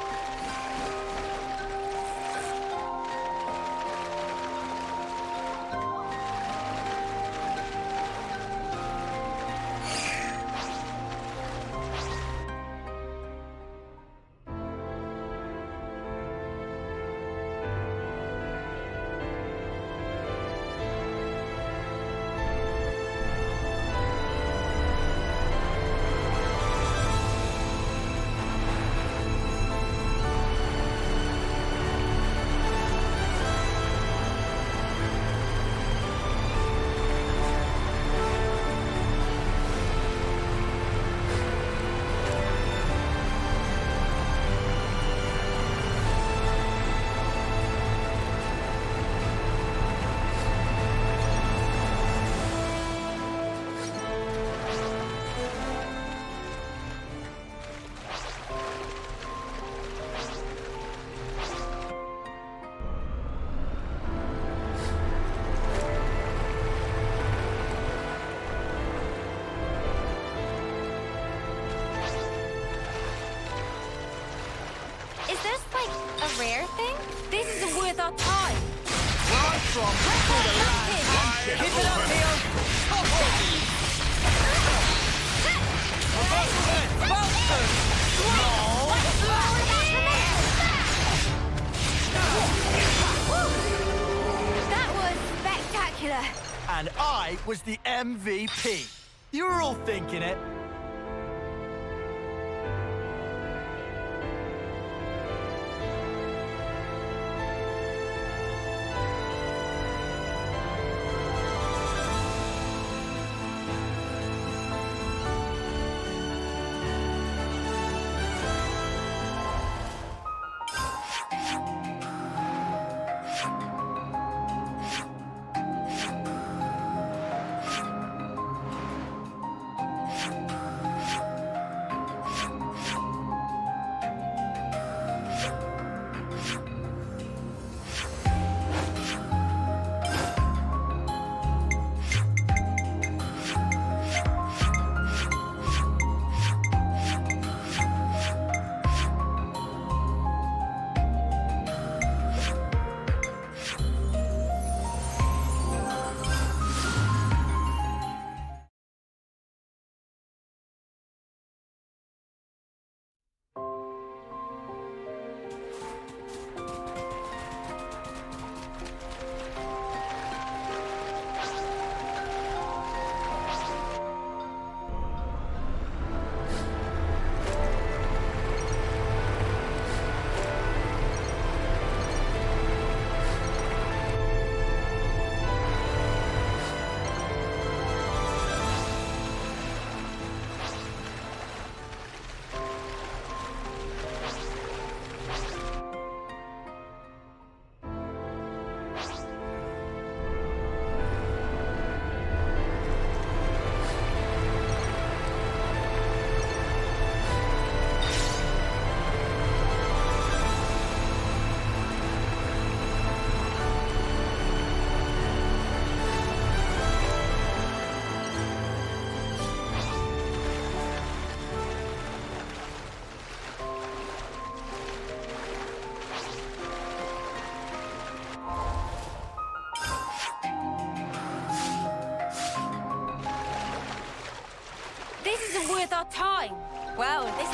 Is this like a rare thing? This isn't worth our time. Where I'm from, we call the land. Keep it up, Leon! Reversal then! Boston! That was spectacular. And I was the MVP. You were all thinking it.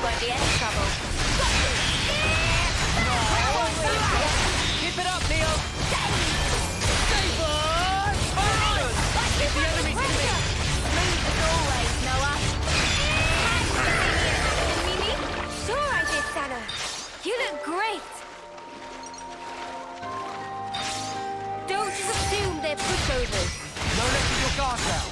won't be any trouble. Keep it up, Neo! If the enemy's to me! Smooth as always, Noah. Mimi? Sure I did, Sana. You look great. Don't just assume they're pushovers. No letting your guard down.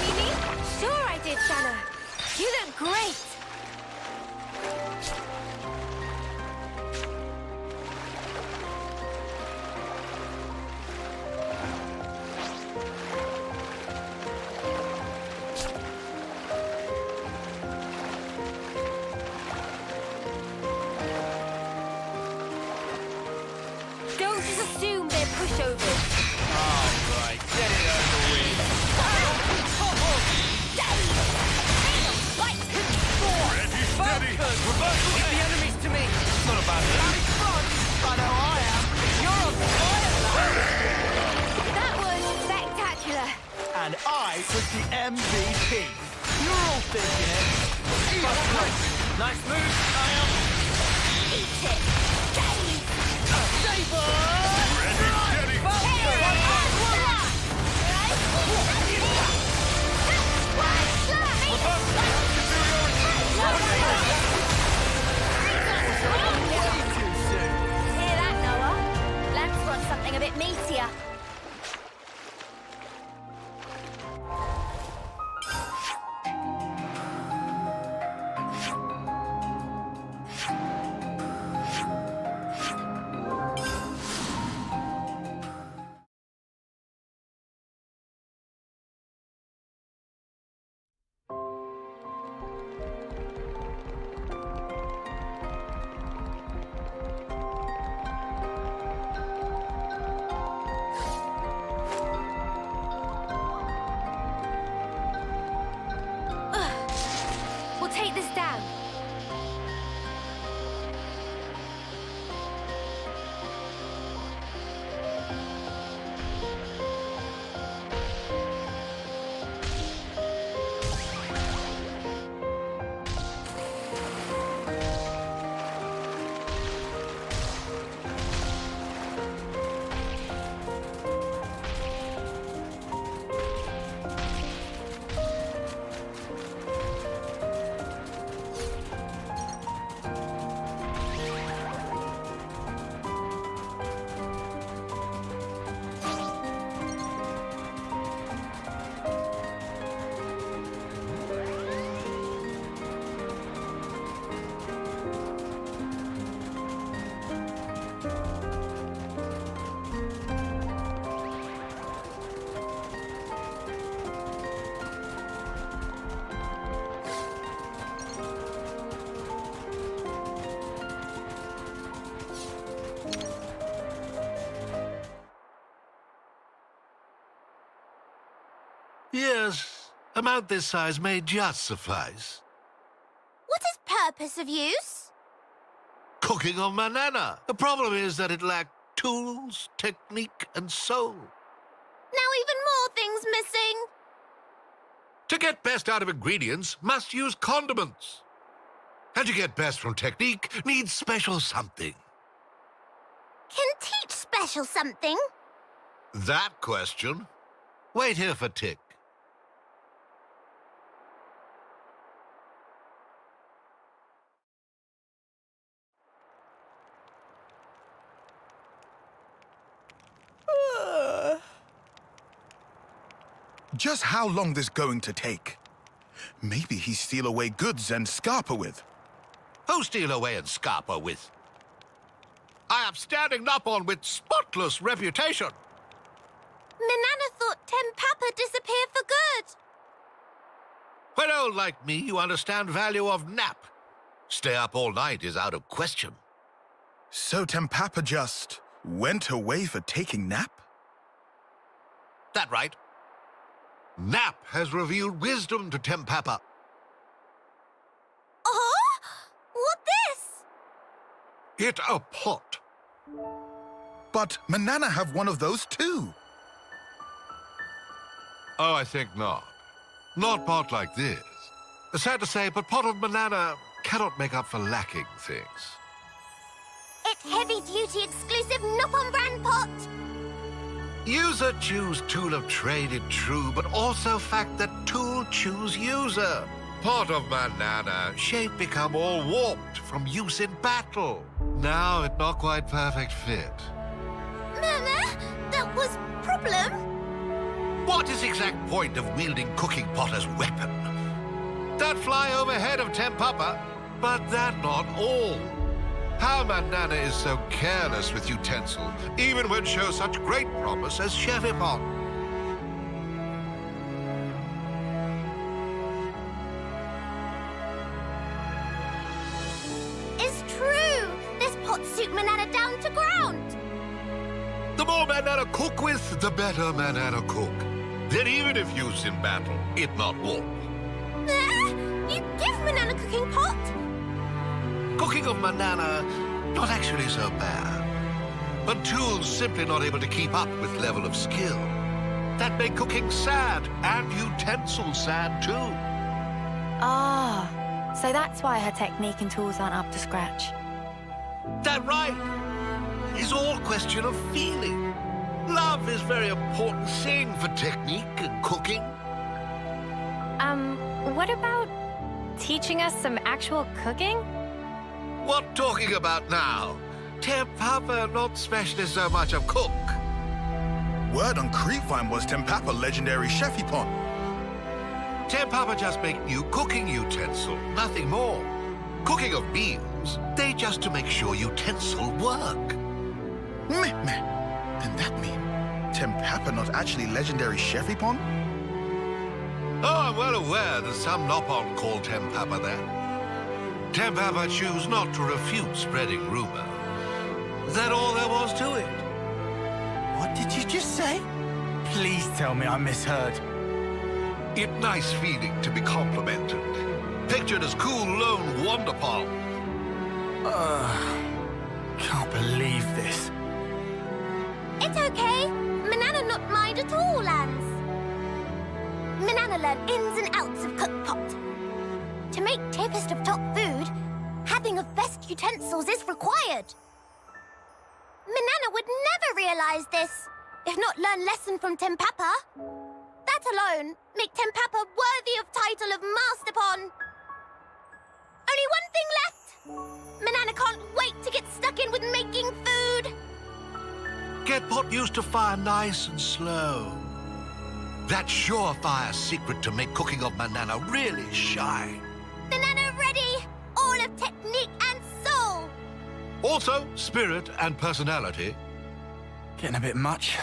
Mimi? Sure I did, Sana. You look great. Don't just assume they're pushovers. Alright, get it over with. If the enemy's to me, it's not about that. I know I am. You're on fire, lad. That was spectacular. And I was the MVP. You're all thinking it. Nice move, Kyle. Eat it. Hear that, Noah? Lance wants something a bit meatier. We'll take this down. Yes, a mount this size may just suffice. What is purpose of use? Cooking on Manana. The problem is that it lacked tools, technique, and soul. Now even more things missing. To get best out of ingredients, must use condiments. And to get best from technique, needs special something. Can teach special something? That question? Wait here for Tick. Just how long this going to take? Maybe he steal away goods and scarper with. Who steal away and scarper with? I am standing up on with spotless reputation. Manana thought Tempapa disappeared for good. When old like me, you understand value of nap. Stay up all night is out of question. So Tempapa just went away for taking nap? That right. Nap has revealed wisdom to Tempapa. Oh? It a pot. But Manana have one of those too. Oh, I think not. Not pot like this. Sad to say, but pot of Manana cannot make up for lacking things. It's heavy-duty exclusive Noppon brand pot. User choose tool of trade it true, but also fact that tool choose user. Pot of Manana, shape become all warped from use in battle. Now it not quite perfect fit. Mama, that was problem. What is exact point of wielding cooking pot as weapon? That fly overhead of Tempapa, but that not all. How Manana is so careless with utensil, even when show such great promise as Chefipon. It's true. This pot suit Manana down to ground. The more Manana cook with, the better Manana cook. Then even if used in battle, it not warp. You give Manana cooking pot? Cooking of Manana, not actually so bad. But tools simply not able to keep up with level of skill. That make cooking sad, and utensils sad too. Ah, so that's why her technique and tools aren't up to scratch. That right. It's all question of feeling. Love is very important thing for technique and cooking. What about teaching us some actual cooking? What talking about now? Tempapa not specialist so much of cook. Word on Creepvine was Tempapa legendary Chefipon. Tempapa just make new cooking utensil, nothing more. Cooking of meals, they just to make sure utensil work. Meh. And that mean Tempapa not actually legendary Chefipon? Oh, I'm well aware that some Noppon call Tempapa that. Tempapa choose not to refute spreading rumor. That all there was to it. What did you just say? Please tell me I misheard. It nice feeling to be complimented. Pictured as cool lone Wonderpal. Can't believe this. It's okay. Manana not mind at all, Lance. Manana learn ins and outs of cookpot. To make tipest of top food, having of best utensils is required. Manana would never realize this, if not learn lesson from Tempapa. That alone make Tempapa worthy of title of Masterpon. Only one thing left. Manana can't wait to get stuck in with making food. Get pot used to fire nice and slow. That surefire secret to make cooking of Manana really shine. Manana ready, all of technique and soul. Also, spirit and personality. Getting a bit much.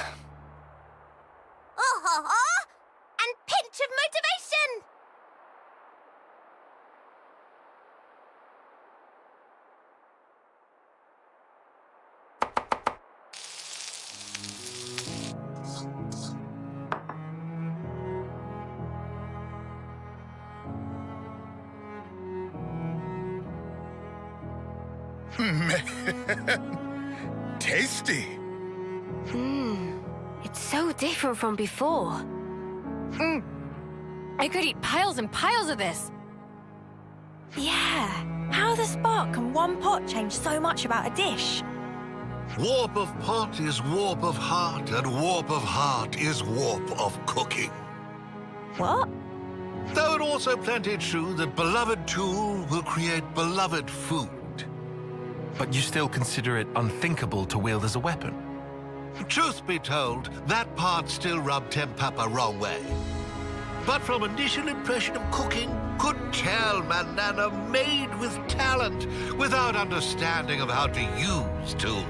And pinch of motivation. Tasty. It's so different from before. I could eat piles and piles of this. Yeah, how the spark can one pot change so much about a dish? Warp of pot is warp of heart, and warp of heart is warp of cooking. What? Though it also plenty true that beloved tool will create beloved food. But you still consider it unthinkable to wield as a weapon? Truth be told, that part still rubbed Tempapa wrong way. But from initial impression of cooking, could tell Manana made with talent, without understanding of how to use tool.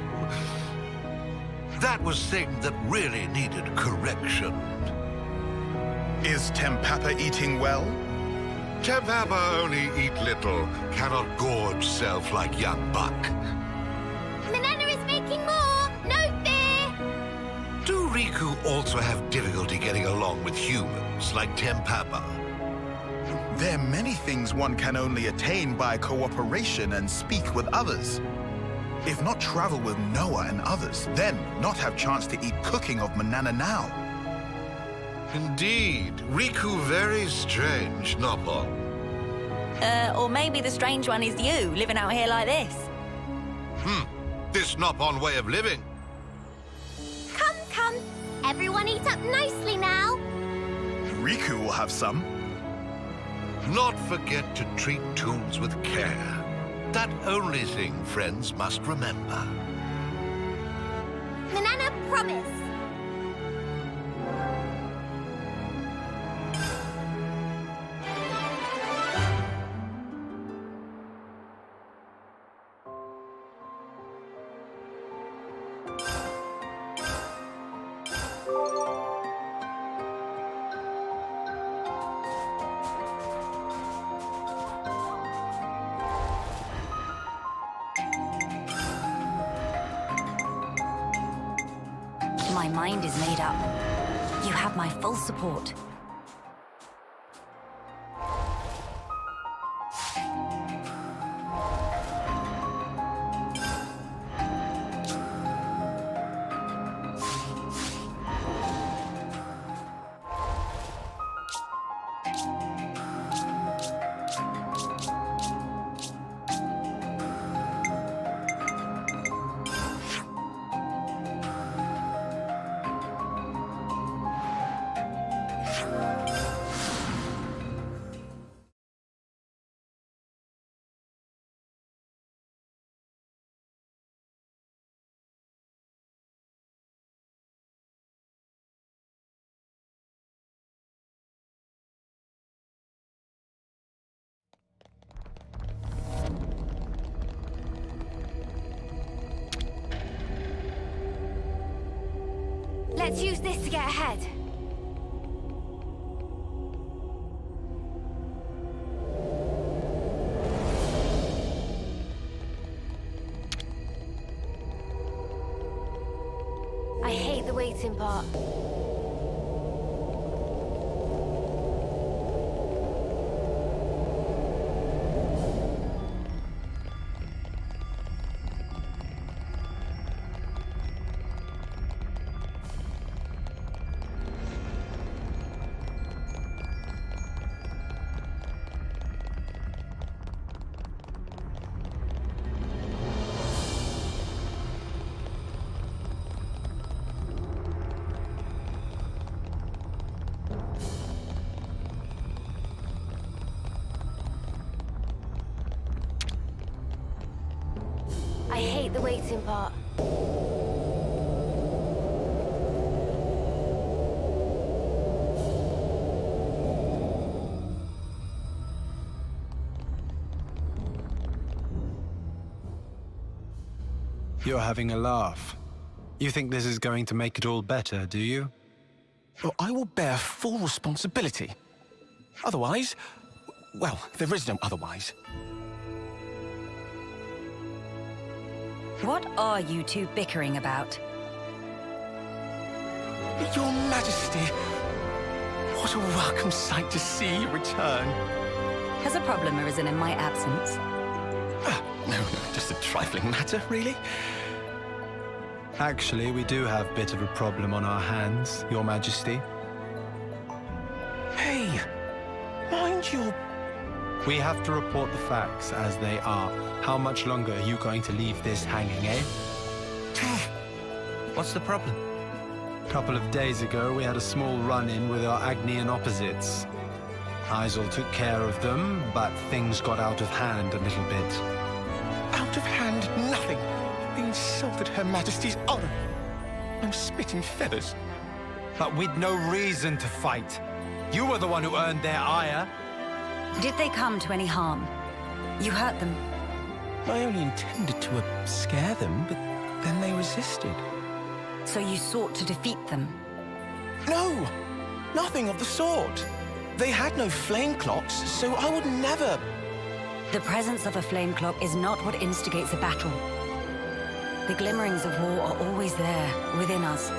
That was thing that really needed correction. Is Tempapa eating well? Tempapa only eat little, cannot gorge self like young buck. Manana is making more, no fear. Do Riku also have difficulty getting along with humans like Tempapa? There are many things one can only attain by cooperation and speak with others. If not travel with Noah and others, then not have chance to eat cooking of Manana now. Indeed, Riku very strange, Noppon. Or maybe the strange one is you, living out here like this. This Noppon way of living. Come, come. Everyone eat up nicely now. Riku will have some. Not forget to treat tools with care. That only thing friends must remember. Manana, promise. My mind is made up. You have my full support. Let's use this to get ahead. I hate the waiting part. I hate the waiting part. You're having a laugh. You think this is going to make it all better, do you? Well, I will bear full responsibility. Otherwise, well, there is no otherwise. What are you two bickering about? Your Majesty, what a welcome sight to see you return. Has a problem arisen in my absence? No, just a trifling matter, really. Actually, we do have a bit of a problem on our hands, Your Majesty. Hey, mind your... We have to report the facts as they are. How much longer are you going to leave this hanging, eh? What's the problem? A couple of days ago, we had a small run-in with our Agnian opposites. Isel took care of them, but things got out of hand a little bit. Out of hand, nothing. They insulted Her Majesty's honor. I'm spitting feathers. But with no reason to fight. You were the one who earned their ire. Did they come to any harm? You hurt them? I only intended to scare them, but then they resisted. So you sought to defeat them? No! Nothing of the sort. They had no flame clocks, so I would never... The presence of a flame clock is not what instigates a battle. The glimmerings of war are always there, within us.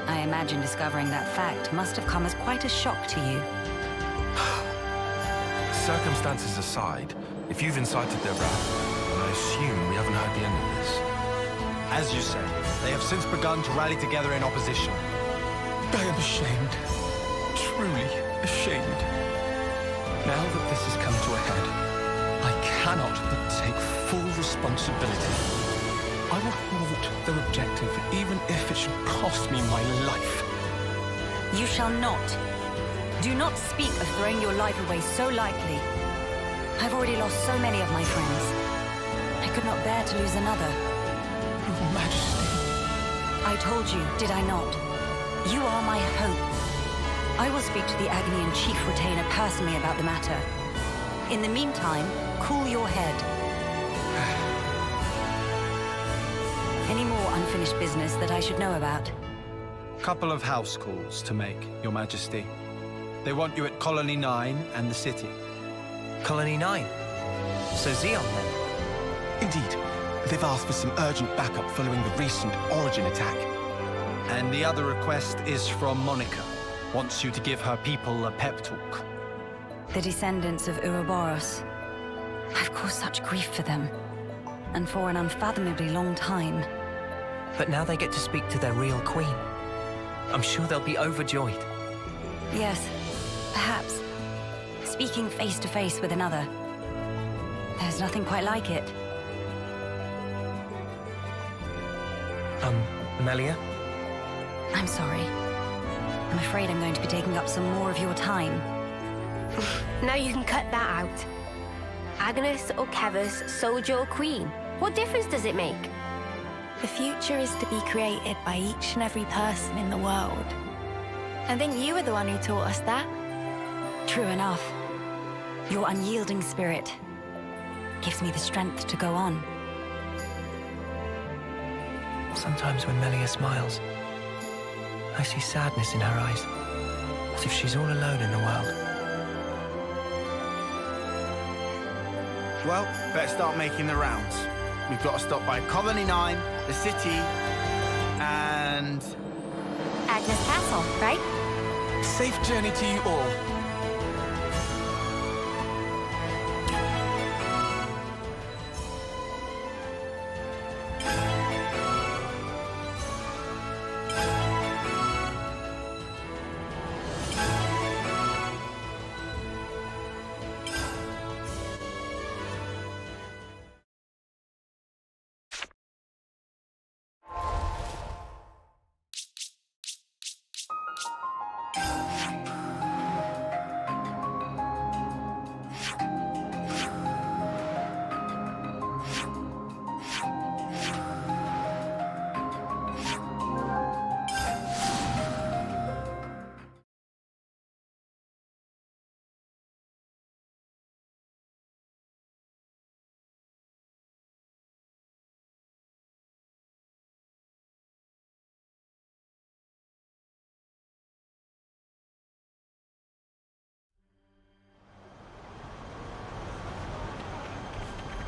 I imagine discovering that fact must have come as quite a shock to you. Circumstances aside, if you've incited their wrath, then I assume we haven't heard the end of this. As you say, they have since begun to rally together in opposition. I am ashamed. Truly ashamed. Now that this has come to a head, I cannot but take full responsibility. I will thwart their objective, even if it should cost me my life. You shall not. Do not speak of throwing your life away so lightly. I've already lost so many of my friends. I could not bear to lose another. Your Majesty. I told you, did I not? You are my hope. I will speak to the Agnian Chief Retainer personally about the matter. In the meantime, cool your head. Any more unfinished business that I should know about? Couple of house calls to make, Your Majesty. They want you at Colony 9 and the city. Colony 9? So Xeon then? Indeed. They've asked for some urgent backup following the recent Origin attack. And the other request is from Monica. Wants you to give her people a pep talk. The descendants of Ouroboros. I've caused such grief for them. And for an unfathomably long time. But now they get to speak to their real queen. I'm sure they'll be overjoyed. Yes, perhaps. Speaking face to face with another. There's nothing quite like it. Melia? I'm sorry. I'm afraid I'm going to be taking up some more of your time. Now you can cut that out. Agnes or Kevus, soldier or queen. What difference does it make? The future is to be created by each and every person in the world. I think you were the one who taught us that. True enough. Your unyielding spirit gives me the strength to go on. Sometimes when Melia smiles, I see sadness in her eyes, as if she's all alone in the world. Well, better start making the rounds. We've got to stop by Colony 9, the city, and... Agnes Castle, right? Safe journey to you all.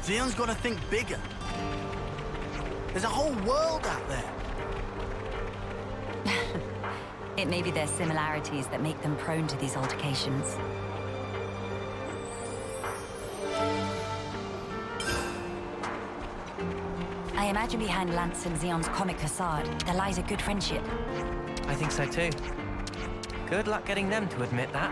Xeon's got to think bigger. There's a whole world out there. It may be their similarities that make them prone to these altercations. I imagine behind Lance and Xeon's comic facade, there lies a good friendship. I think so too. Good luck getting them to admit that.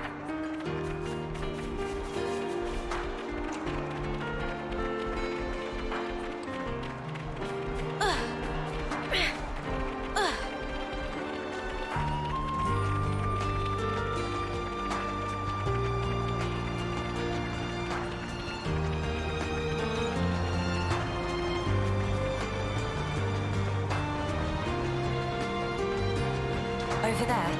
Over there.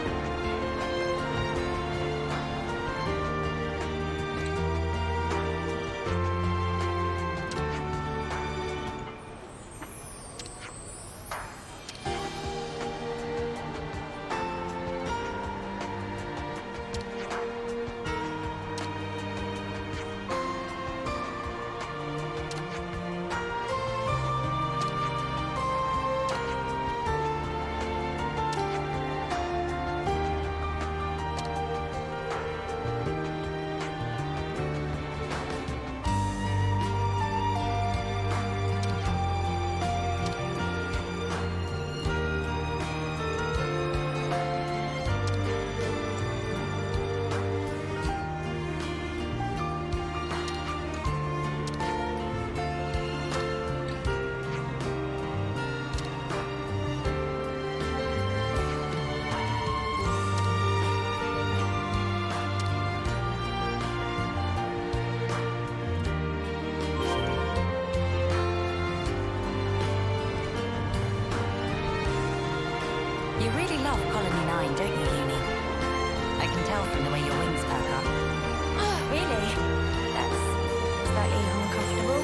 You really love Colony 9, don't you, Uni? I can tell from the way your wings perk up. Oh, really? That's slightly uncomfortable.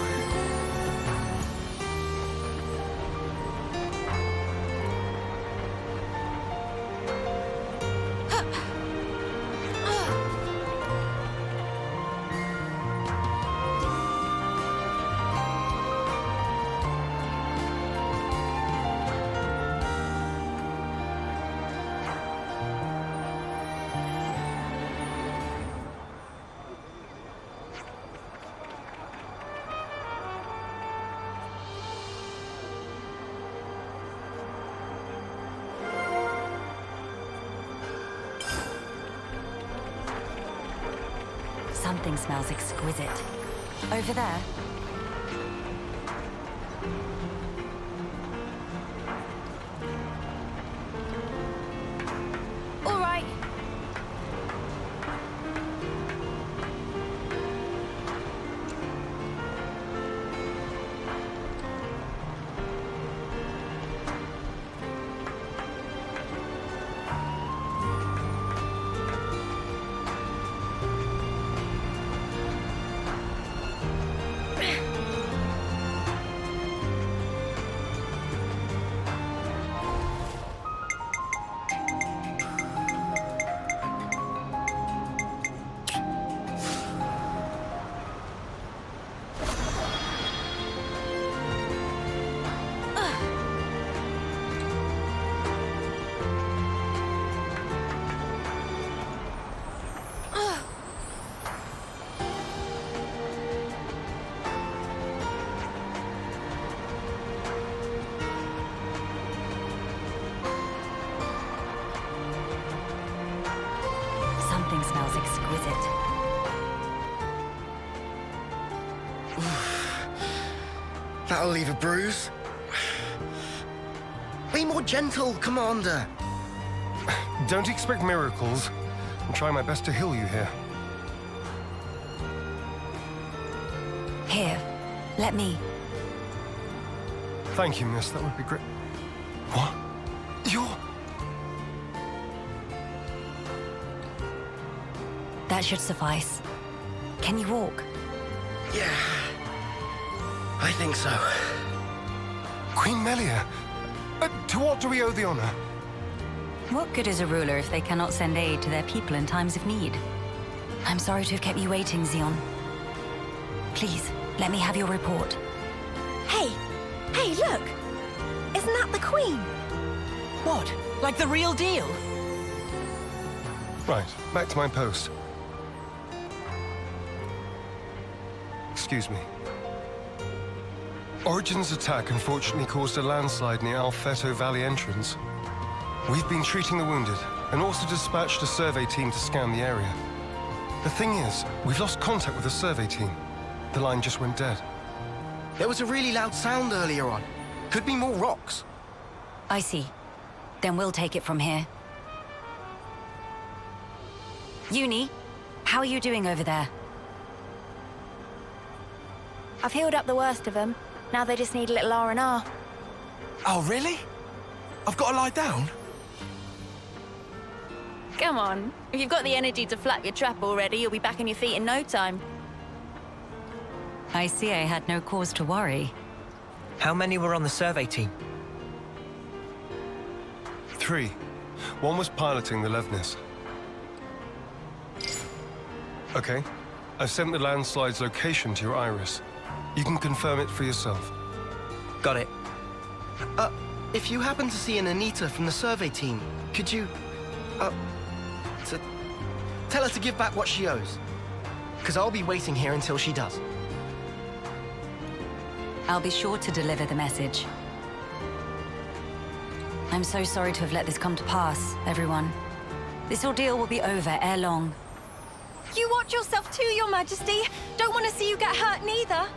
Something smells exquisite. Over there. All right. Something smells exquisite. That'll leave a bruise. Be more gentle, Commander. Don't expect miracles. I'm trying my best to heal you here. Here, let me. Thank you, miss. That would be great. What? You're... That should suffice. Can you walk? Yeah, I think so. Queen Melia, to what do we owe the honor? What good is a ruler if they cannot send aid to their people in times of need? I'm sorry to have kept you waiting, Xeon. Please, let me have your report. Hey! Hey, look! Isn't that the Queen? What? Like the real deal? Right, back to my post. Excuse me. Origin's attack unfortunately caused a landslide near Alfeto Valley entrance. We've been treating the wounded, and also dispatched a survey team to scan the area. The thing is, we've lost contact with the survey team. The line just went dead. There was a really loud sound earlier on. Could be more rocks. I see. Then we'll take it from here. Uni, how are you doing over there? I've healed up the worst of them. Now they just need a little R&R. Oh, really? I've got to lie down? Come on. If you've got the energy to flap your trap already, you'll be back on your feet in no time. I see I had no cause to worry. How many were on the survey team? 3. One was piloting the Levnis. Okay. I've sent the landslide's location to your iris. You can confirm it for yourself. Got it. If you happen to see an Anita from the survey team, could you, tell her to give back what she owes? Because I'll be waiting here until she does. I'll be sure to deliver the message. I'm so sorry to have let this come to pass, everyone. This ordeal will be over ere long. You watch yourself too, Your Majesty. Don't want to see you get hurt neither.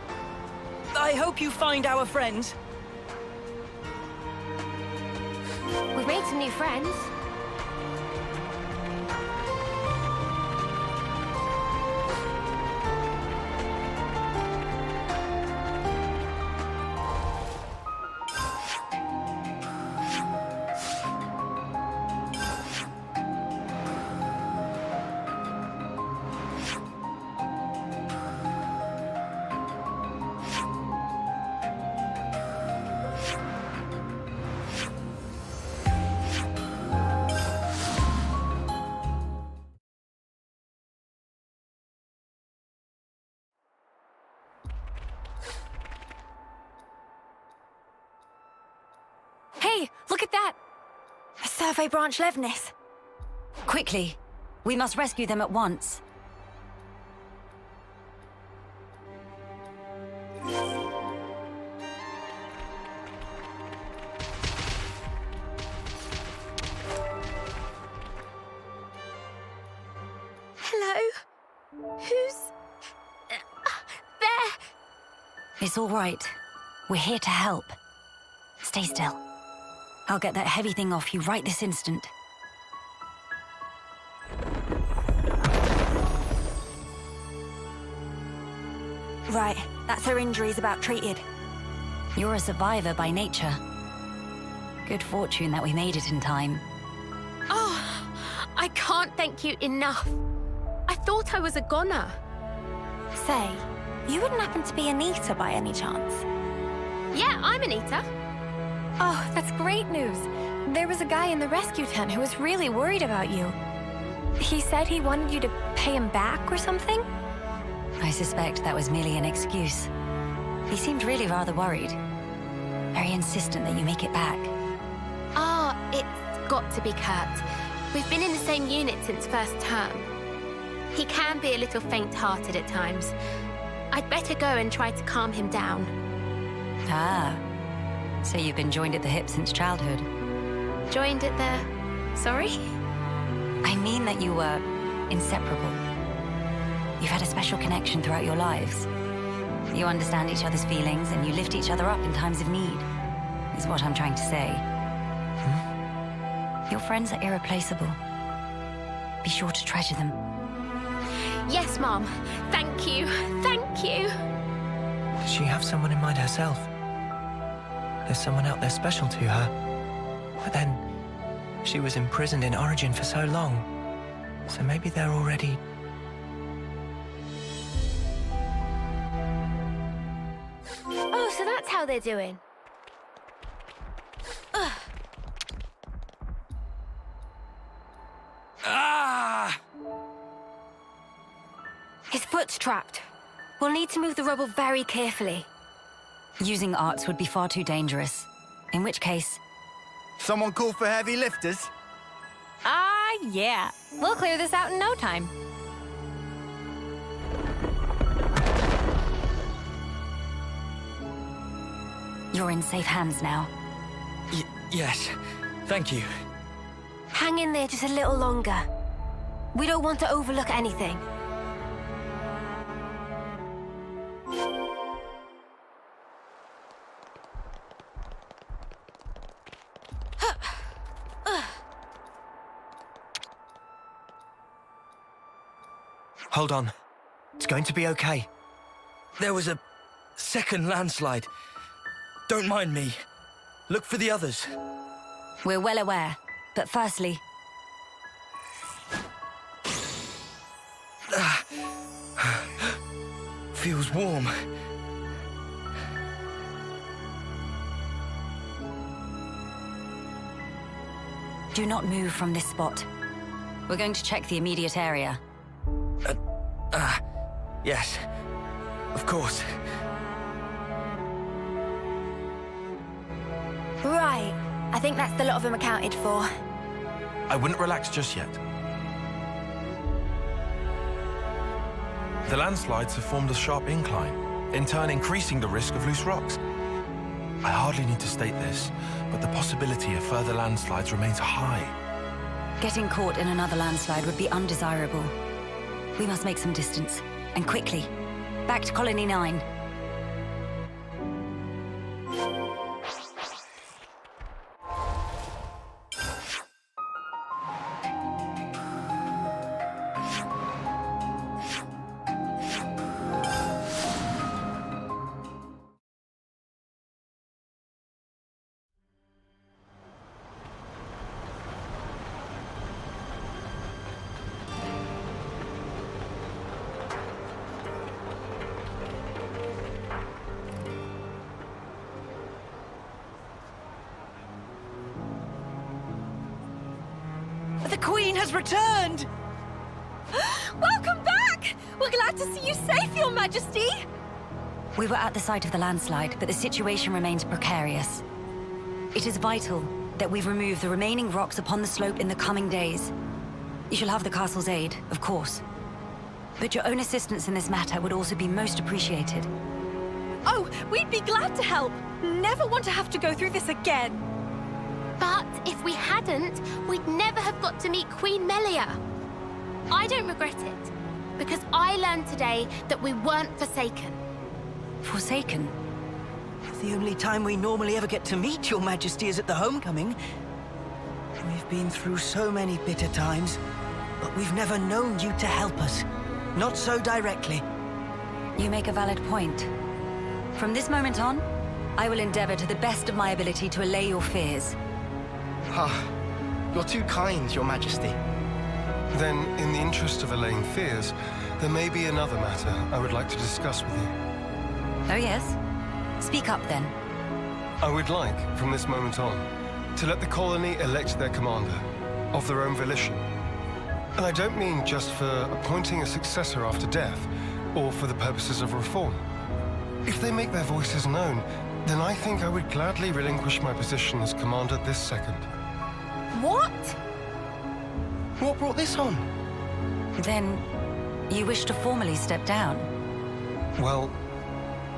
I hope you find our friends. We've made some new friends. Hey, look at that! A survey branch Levnis. Quickly! We must rescue them at once. Hello? Who's... there? It's all right. We're here to help. Stay still. I'll get that heavy thing off you right this instant. Right, that's her injuries about treated. You're a survivor by nature. Good fortune that we made it in time. Oh, I can't thank you enough. I thought I was a goner. Say, you wouldn't happen to be Anita by any chance? Yeah, I'm Anita. Oh, that's great news. There was a guy in the rescue tent who was really worried about you. He said he wanted you to pay him back or something? I suspect that was merely an excuse. He seemed really rather worried. Very insistent that you make it back. Ah, it's got to be Kurt. We've been in the same unit since first term. He can be a little faint-hearted at times. I'd better go and try to calm him down. Ah, so you've been joined at the hip since childhood? Joined at the... sorry? I mean that you were inseparable. You've had a special connection throughout your lives. You understand each other's feelings and you lift each other up in times of need, is what I'm trying to say. Your friends are irreplaceable. Be sure to treasure them. Yes, Mom. Thank you. Thank you. Does she have someone in mind herself? There's someone out there special to her. But then, she was imprisoned in Origin for so long. So maybe they're already... Oh, so that's how they're doing. Ugh. Ah! His foot's trapped. We'll need to move the rubble very carefully. Using arts would be far too dangerous. In which case... Someone call for heavy lifters? Yeah. We'll clear this out in no time. You're in safe hands now. Yes. Thank you. Hang in there just a little longer. We don't want to overlook anything. Hold on. It's going to be okay. There was a second landslide. Don't mind me. Look for the others. We're well aware, but firstly... Feels warm. Do not move from this spot. We're going to check the immediate area. Yes. Of course. Right. I think that's the lot of them accounted for. I wouldn't relax just yet. The landslides have formed a sharp incline, in turn increasing the risk of loose rocks. I hardly need to state this, but the possibility of further landslides remains high. Getting caught in another landslide would be undesirable. We must make some distance, and quickly. Back to Colony 9. The Queen has returned! Welcome back! We're glad to see you safe, Your Majesty! We were at the site of the landslide, but the situation remains precarious. It is vital that we remove the remaining rocks upon the slope in the coming days. You shall have the castle's aid, of course. But your own assistance in this matter would also be most appreciated. Oh, we'd be glad to help. Never want to have to go through this again. But if we hadn't, we'd never have got to meet Queen Melia. I don't regret it, because I learned today that we weren't forsaken. Forsaken? The only time we normally ever get to meet Your Majesty is at the homecoming. We've been through so many bitter times, but we've never known you to help us. Not so directly. You make a valid point. From this moment on, I will endeavor to the best of my ability to allay your fears. Ah, you're too kind, Your Majesty. Then, in the interest of allaying fears, there may be another matter I would like to discuss with you. Oh yes? Speak up then. I would like, from this moment on, to let the colony elect their commander, of their own volition. And I don't mean just for appointing a successor after death, or for the purposes of reform. If they make their voices known, then I think I would gladly relinquish my position as commander this second. What? What brought this on? Then, you wish to formally step down? Well,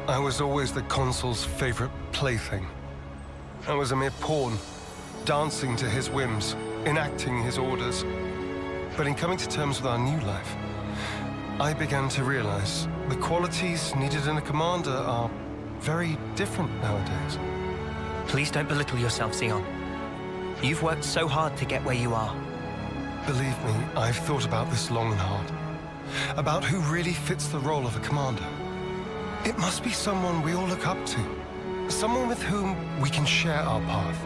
I was always the consul's favorite plaything. I was a mere pawn, dancing to his whims, enacting his orders. But in coming to terms with our new life, I began to realize the qualities needed in a commander are very different nowadays. Please don't belittle yourself, Xeon. You've worked so hard to get where you are. Believe me, I've thought about this long and hard. About who really fits the role of a commander. It must be someone we all look up to. Someone with whom we can share our path.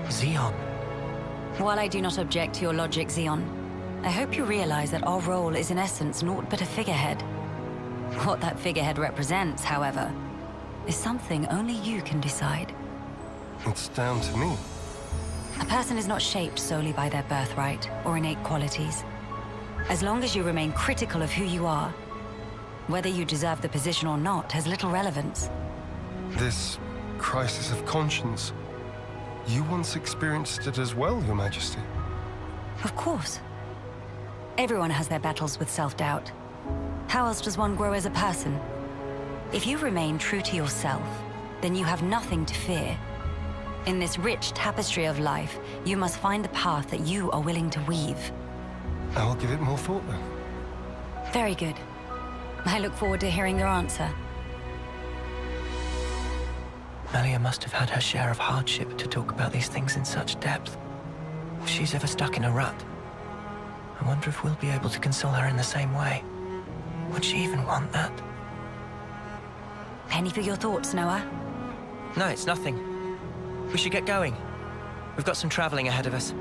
Xeon. While I do not object to your logic, Xeon, I hope you realize that our role is in essence naught but a figurehead. What that figurehead represents, however, is something only you can decide. It's down to me. A person is not shaped solely by their birthright or innate qualities. As long as you remain critical of who you are, whether you deserve the position or not has little relevance. This crisis of conscience, you once experienced it as well, Your Majesty. Of course. Everyone has their battles with self-doubt. How else does one grow as a person? If you remain true to yourself, then you have nothing to fear. In this rich tapestry of life, you must find the path that you are willing to weave. I will give it more thought, then. Very good. I look forward to hearing your answer. Melia must have had her share of hardship to talk about these things in such depth. If she's ever stuck in a rut, I wonder if we'll be able to console her in the same way. Would she even want that? Penny for your thoughts, Noah? No, it's nothing. We should get going. We've got some traveling ahead of us.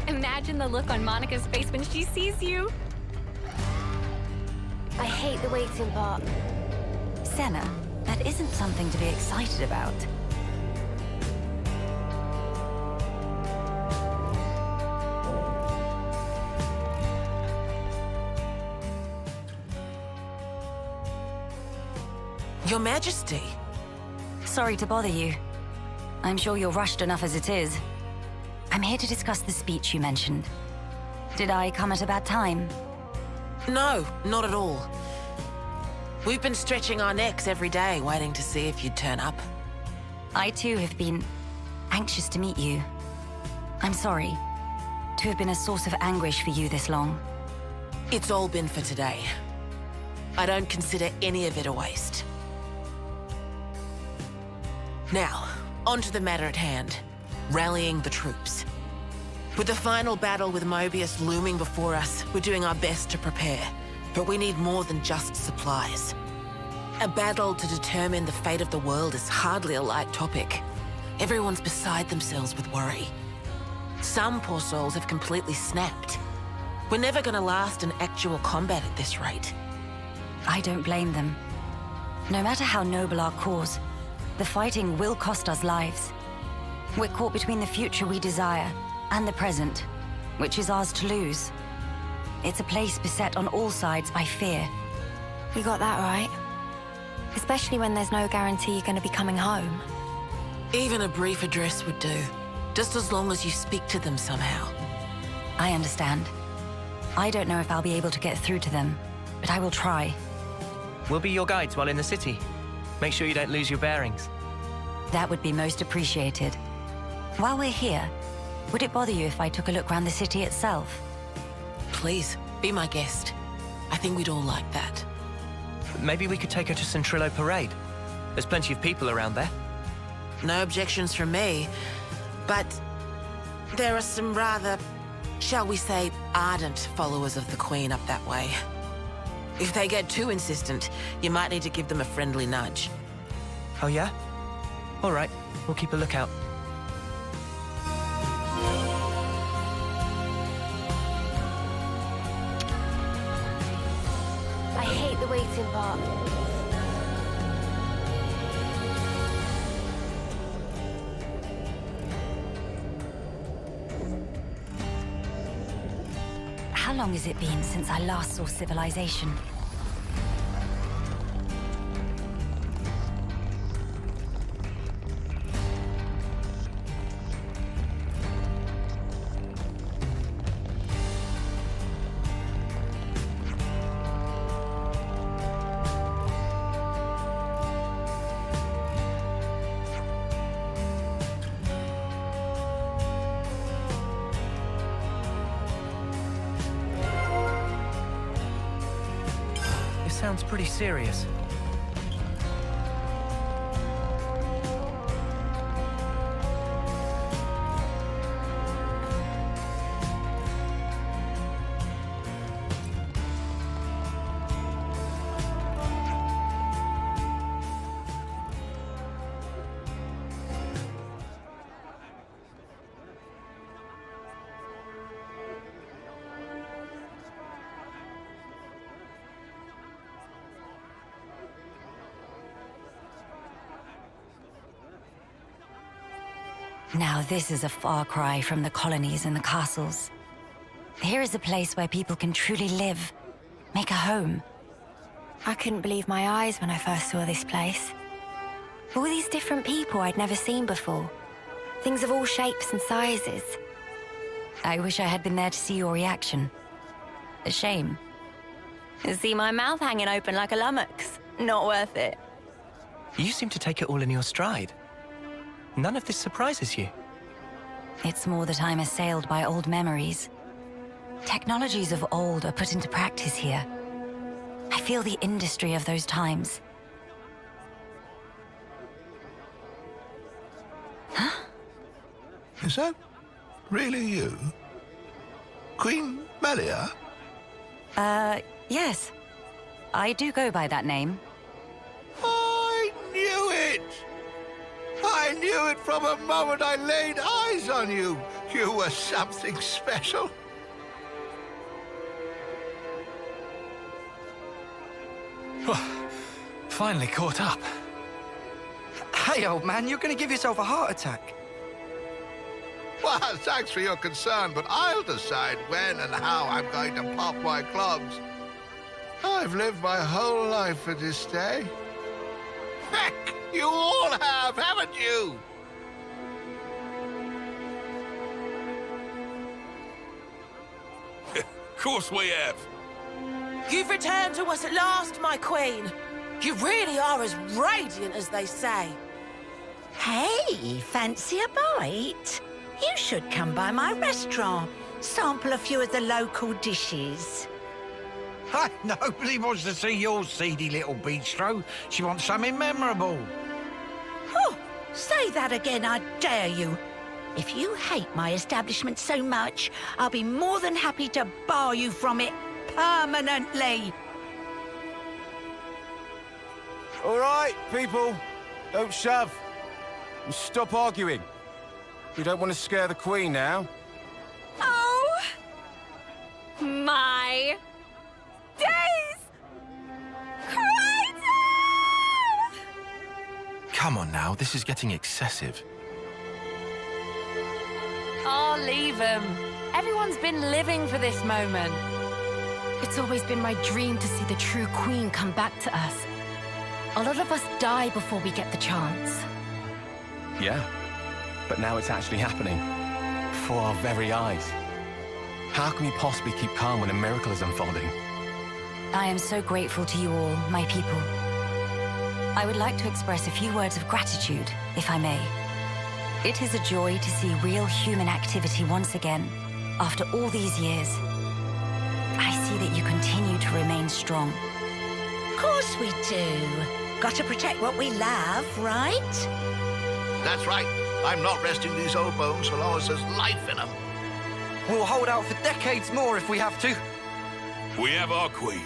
Imagine the look on Monica's face when she sees you. I hate the waiting part. Senna, that isn't something to be excited about. Your Majesty. Sorry to bother you. I'm sure you're rushed enough as it is. I'm here to discuss the speech you mentioned. Did I come at a bad time? No, not at all. We've been stretching our necks every day, waiting to see if you'd turn up. I too have been anxious to meet you. I'm sorry to have been a source of anguish for you this long. It's all been for today. I don't consider any of it a waste. Now, on to the matter at hand. Rallying the troops. With the final battle with Mobius looming before us, we're doing our best to prepare. But we need more than just supplies. A battle to determine the fate of the world is hardly a light topic. Everyone's beside themselves with worry. Some poor souls have completely snapped. We're never gonna last in actual combat at this rate. I don't blame them. No matter how noble our cause, the fighting will cost us lives. We're caught between the future we desire and the present, which is ours to lose. It's a place beset on all sides by fear. You got that right. Especially when there's no guarantee you're going to be coming home. Even a brief address would do, just as long as you speak to them somehow. I understand. I don't know if I'll be able to get through to them, but I will try. We'll be your guides while in the city. Make sure you don't lose your bearings. That would be most appreciated. While we're here, would it bother you if I took a look around the city itself? Please, be my guest. I think we'd all like that. Maybe we could take her to Centrillo Parade. There's plenty of people around there. No objections from me, but there are some rather, shall we say, ardent followers of the Queen up that way. If they get too insistent, you might need to give them a friendly nudge. Oh yeah? All right, we'll keep a lookout. I hate the waiting part. How long has it been since I last saw civilization? Sounds pretty serious. Now this is a far cry from the colonies and the castles. Here is a place where people can truly live, make a home. I couldn't believe my eyes when I first saw this place. All these different people I'd never seen before. Things of all shapes and sizes. I wish I had been there to see your reaction. A shame. See my mouth hanging open like a lummox. Not worth it. You seem to take it all in your stride. None of this surprises you. It's more that I'm assailed by old memories. Technologies of old are put into practice here. I feel the industry of those times. Huh? Is that really you? Queen Melia? Yes. I do go by that name. I knew it! I knew it from the moment I laid eyes on you. You were something special. Finally caught up. Hey, old man, you're going to give yourself a heart attack. Well, thanks for your concern, but I'll decide when and how I'm going to pop my clogs. I've lived my whole life for this day. Heck, you all have, haven't you? Of course we have. You've returned to us at last, my queen. You really are as radiant as they say. Hey, fancy a bite? You should come by my restaurant. Sample a few of the local dishes. Nobody wants to see your seedy little bistro. She wants something memorable. Oh, say that again, I dare you. If you hate my establishment so much, I'll be more than happy to bar you from it permanently. All right, people. Don't shove. And stop arguing. We don't want to scare the Queen now. Oh! My days! Crichton! Come on now, this is getting excessive. Oh, leave him. Everyone's been living for this moment. It's always been my dream to see the true Queen come back to us. A lot of us die before we get the chance. Yeah, but now it's actually happening. Before our very eyes. How can we possibly keep calm when a miracle is unfolding? I am so grateful to you all, my people. I would like to express a few words of gratitude, if I may. It is a joy to see real human activity once again, after all these years. I see that you continue to remain strong. Of course we do. Got to protect what we love, right? That's right. I'm not resting these old bones so long as there's life in them. We'll hold out for decades more if we have to. We have our queen.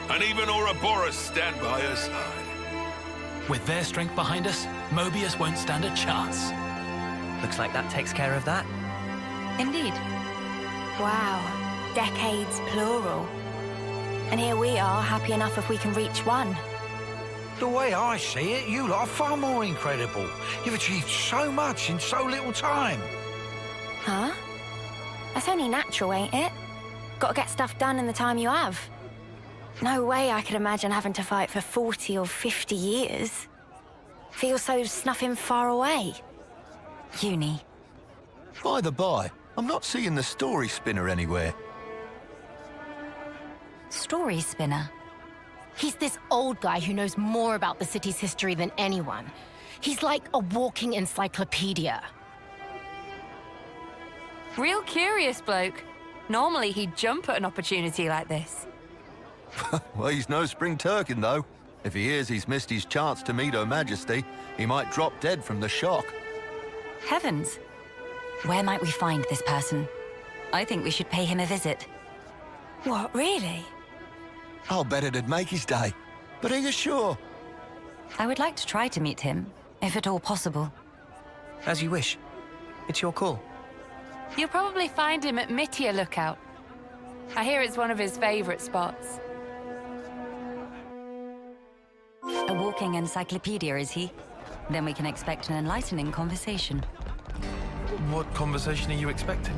And even Ouroboros stand by her side. With their strength behind us, Mobius won't stand a chance. Looks like that takes care of that. Indeed. Wow. Decades plural. And here we are, happy enough if we can reach one. The way I see it, you lot are far more incredible. You've achieved so much in so little time. Huh? That's only natural, ain't it? Got to get stuff done in the time you have. No way I could imagine having to fight for 40 or 50 years. Feels so snuffing far away. Uni. By the by, I'm not seeing the story spinner anywhere. Story spinner? He's this old guy who knows more about the city's history than anyone. He's like a walking encyclopedia. Real curious bloke. Normally he'd jump at an opportunity like this. Well, he's no spring turkin, though. If he hears he's missed his chance to meet Her Majesty, he might drop dead from the shock. Heavens! Where might we find this person? I think we should pay him a visit. What, really? I'll bet it'd make his day. But are you sure? I would like to try to meet him, if at all possible. As you wish. It's your call. You'll probably find him at Mittia Lookout. I hear it's one of his favorite spots. A walking encyclopedia, is he? Then we can expect an enlightening conversation. What conversation are you expecting?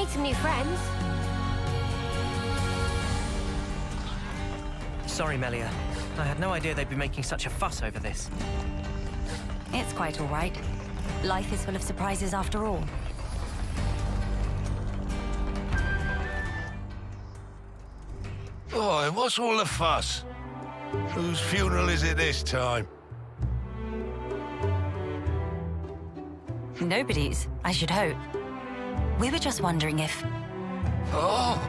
some new friends. Sorry, Melia. I had no idea they'd be making such a fuss over this. It's quite all right. Life is full of surprises after all. Oi, what's all the fuss? Whose funeral is it this time? Nobody's, I should hope. We were just wondering if... Oh,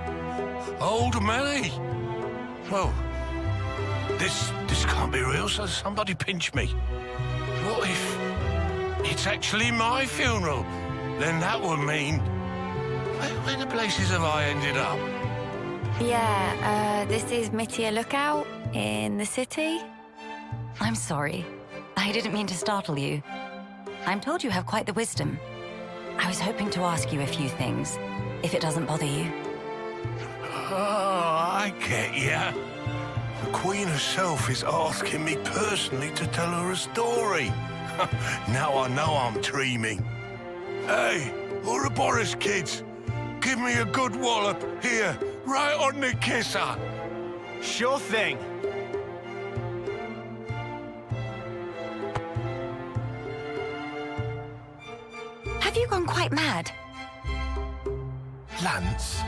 old Melly. Well, this can't be real, so somebody pinch me. What if it's actually my funeral? Then that would mean... Where the places have I ended up? Yeah, this is Mittia Lookout in the city. I'm sorry. I didn't mean to startle you. I'm told you have quite the wisdom. I was hoping to ask you a few things, if it doesn't bother you. Oh, I get ya. The Queen herself is asking me personally to tell her a story. Now I know I'm dreaming. Hey, Ouroboros kids, give me a good wallop here, right on the kisser. Sure thing. Have you gone quite mad? Lance?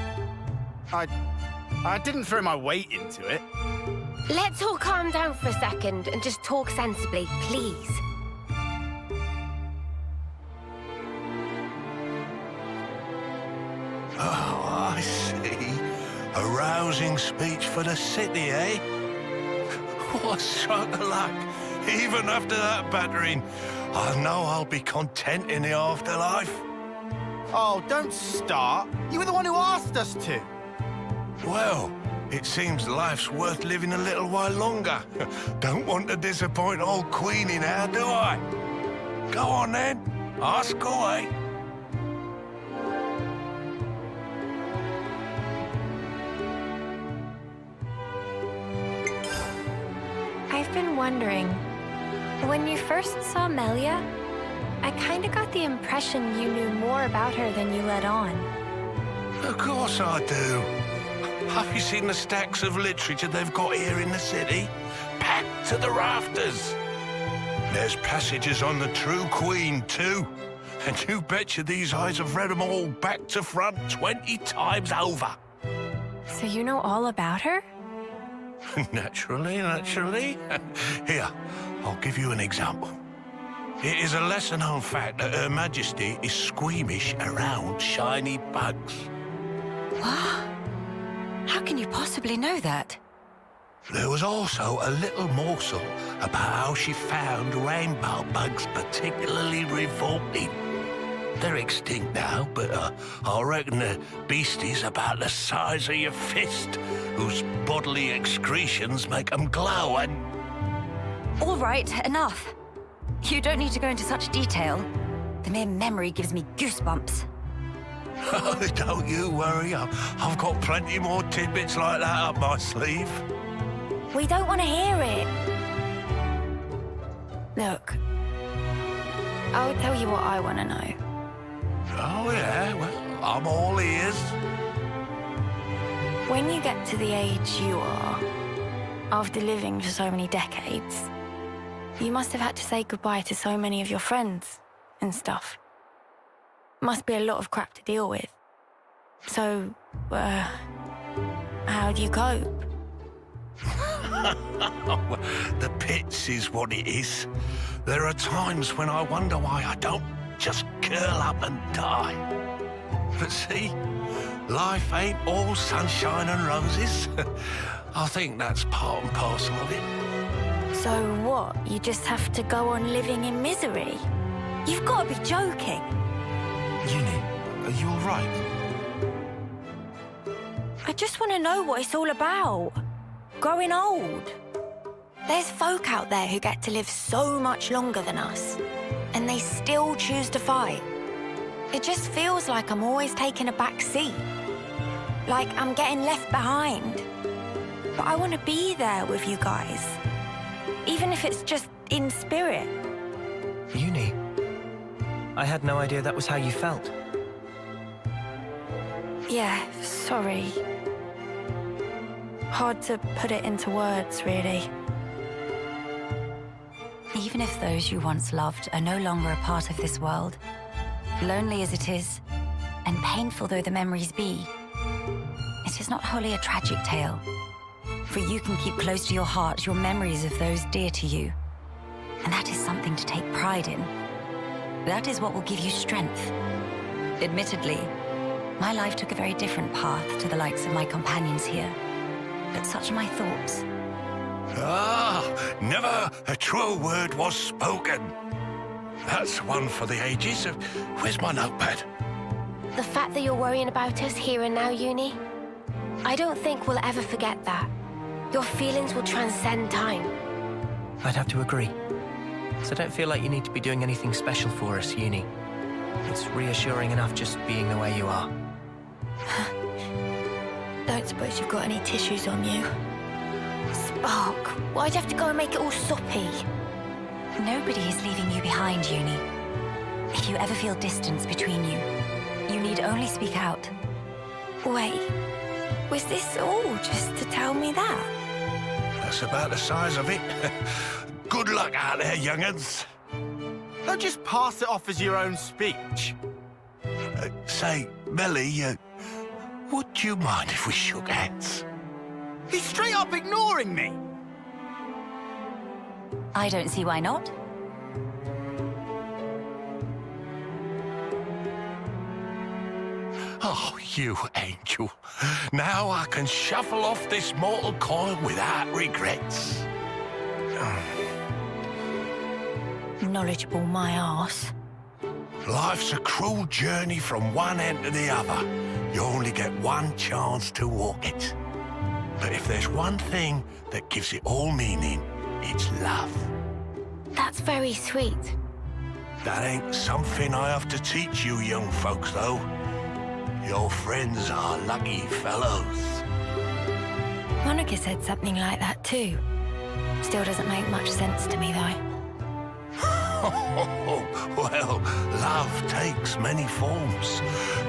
I didn't throw my weight into it. Let's all calm down for a second and just talk sensibly, please. Oh, I see. A rousing speech for the city, eh? What a stroke of luck. Even after that battering, I know I'll be content in the afterlife. Oh, don't start. You were the one who asked us to. Well, it seems life's worth living a little while longer. Don't want to disappoint old Queenie now, do I? Go on then, ask away. I've been wondering, when you first saw Melia, I kind of got the impression you knew more about her than you let on. Of course I do. Have you seen the stacks of literature they've got here in the city? Packed to the rafters. There's passages on the true Queen, too. And you betcha these eyes have read them all back to front 20 times over. So you know all about her? Naturally. Here, I'll give you an example. It is a lesser-known fact that Her Majesty is squeamish around shiny bugs. What? How can you possibly know that? There was also a little morsel about how she found rainbow bugs particularly revolting. They're extinct now, but I reckon they're beasties about the size of your fist, whose bodily excretions make them glow and... All right, enough. You don't need to go into such detail. The mere memory gives me goosebumps. Oh, don't you worry. I've got plenty more tidbits like that up my sleeve. We don't want to hear it. Look, I'll tell you what I want to know. Oh, yeah? Well, I'm all ears. When you get to the age you are, after living for so many decades, you must have had to say goodbye to so many of your friends and stuff. Must be a lot of crap to deal with. So, how do you cope? The pits is what it is. There are times when I wonder why I don't just curl up and die. But see, life ain't all sunshine and roses. I think that's part and parcel of it. So what, you just have to go on living in misery? You've got to be joking. Uni, are you all right? I just want to know what it's all about. Growing old. There's folk out there who get to live so much longer than us, and they still choose to fight. It just feels like I'm always taking a back seat. Like I'm getting left behind. But I want to be there with you guys. Even if it's just in spirit. Uni, I had no idea that was how you felt. Yeah, sorry. Hard to put it into words, really. Even if those you once loved are no longer a part of this world, lonely as it is, and painful though the memories be, it is not wholly a tragic tale. For you can keep close to your heart your memories of those dear to you. And that is something to take pride in. That is what will give you strength. Admittedly, my life took a very different path to the likes of my companions here. But such are my thoughts. Ah, never a truer word was spoken. That's one for the ages. Where's my notepad? The fact that you're worrying about us here and now, Uni, I don't think we'll ever forget that. Your feelings will transcend time. I'd have to agree. So don't feel like you need to be doing anything special for us, Uni. It's reassuring enough just being the way you are. Don't suppose you've got any tissues on you? Spark, why'd you have to go and make it all soppy? Nobody is leaving you behind, Uni. If you ever feel distance between you, you need only speak out. Wait, was this all just to tell me that? That's about the size of it. Good luck out there, young'uns. Don't just pass it off as your own speech. Say, Melly, would you mind if we shook hands? He's straight up ignoring me. I don't see why not. Oh, you angel. Now I can shuffle off this mortal coil without regrets. Knowledgeable my arse. Life's a cruel journey from one end to the other. You only get one chance to walk it. But if there's one thing that gives it all meaning, it's love. That's very sweet. That ain't something I have to teach you young folks, though. Your friends are lucky fellows. Monica said something like that too. Still doesn't make much sense to me, though. Well, love takes many forms.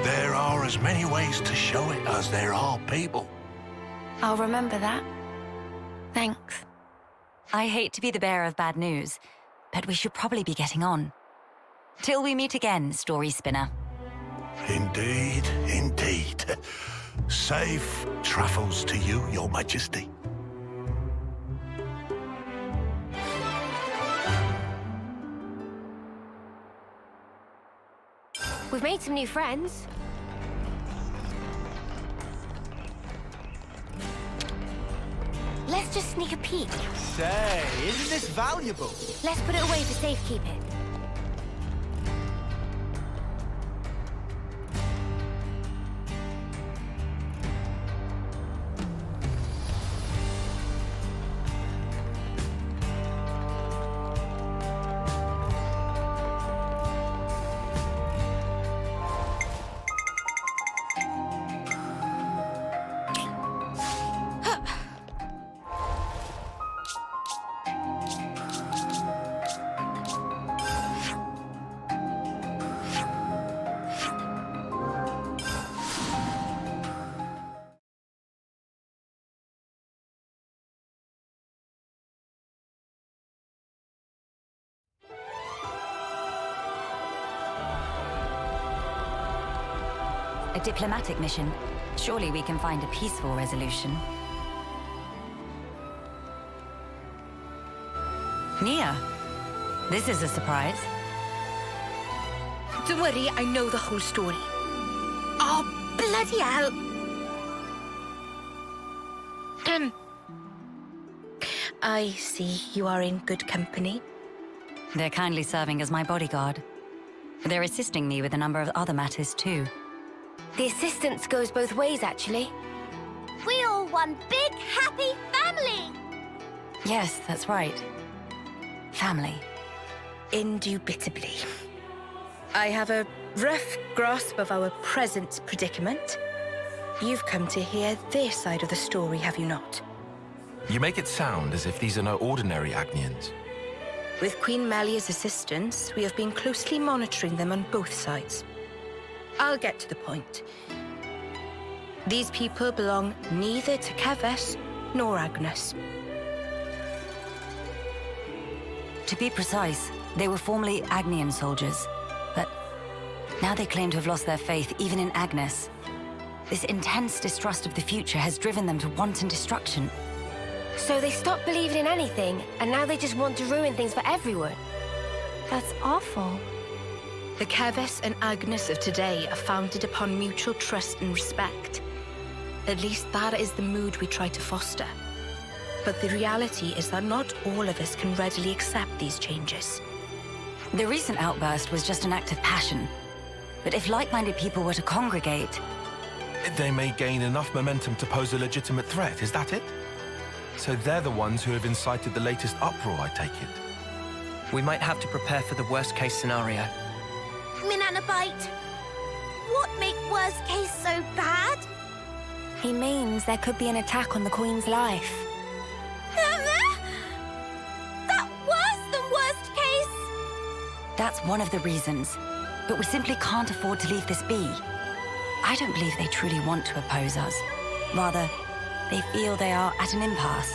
There are as many ways to show it as there are people. I'll remember that. Thanks. I hate to be the bearer of bad news, but we should probably be getting on. Till we meet again, story spinner. Indeed, indeed. Safe travels to you, Your Majesty. We've made some new friends. Let's just sneak a peek. Say, isn't this valuable? Let's put it away for safekeeping. A diplomatic mission. Surely we can find a peaceful resolution. Nia, this is a surprise. Don't worry, I know the whole story. Oh, bloody hell! I see you are in good company. They're kindly serving as my bodyguard. They're assisting me with a number of other matters too. The assistance goes both ways, actually. We all one big, happy family! Yes, that's right. Family. Indubitably. I have a rough grasp of our present predicament. You've come to hear their side of the story, have you not? You make it sound as if these are no ordinary Agnians. With Queen Malia's assistance, we have been closely monitoring them on both sides. I'll get to the point. These people belong neither to Keves nor Agnes. To be precise, they were formerly Agnian soldiers, but now they claim to have lost their faith even in Agnes. This intense distrust of the future has driven them to wanton destruction. So they stopped believing in anything, and now they just want to ruin things for everyone. That's awful. The Keves and Agnes of today are founded upon mutual trust and respect. At least that is the mood we try to foster. But the reality is that not all of us can readily accept these changes. The recent outburst was just an act of passion. But if like-minded people were to congregate... They may gain enough momentum to pose a legitimate threat, is that it? So they're the ones who have incited the latest uproar, I take it. We might have to prepare for the worst-case scenario. Manana Bite. What make worst case so bad? He means there could be an attack on the Queen's life. That worse than worst case? That's one of the reasons. But we simply can't afford to leave this be. I don't believe they truly want to oppose us. Rather, they feel they are at an impasse.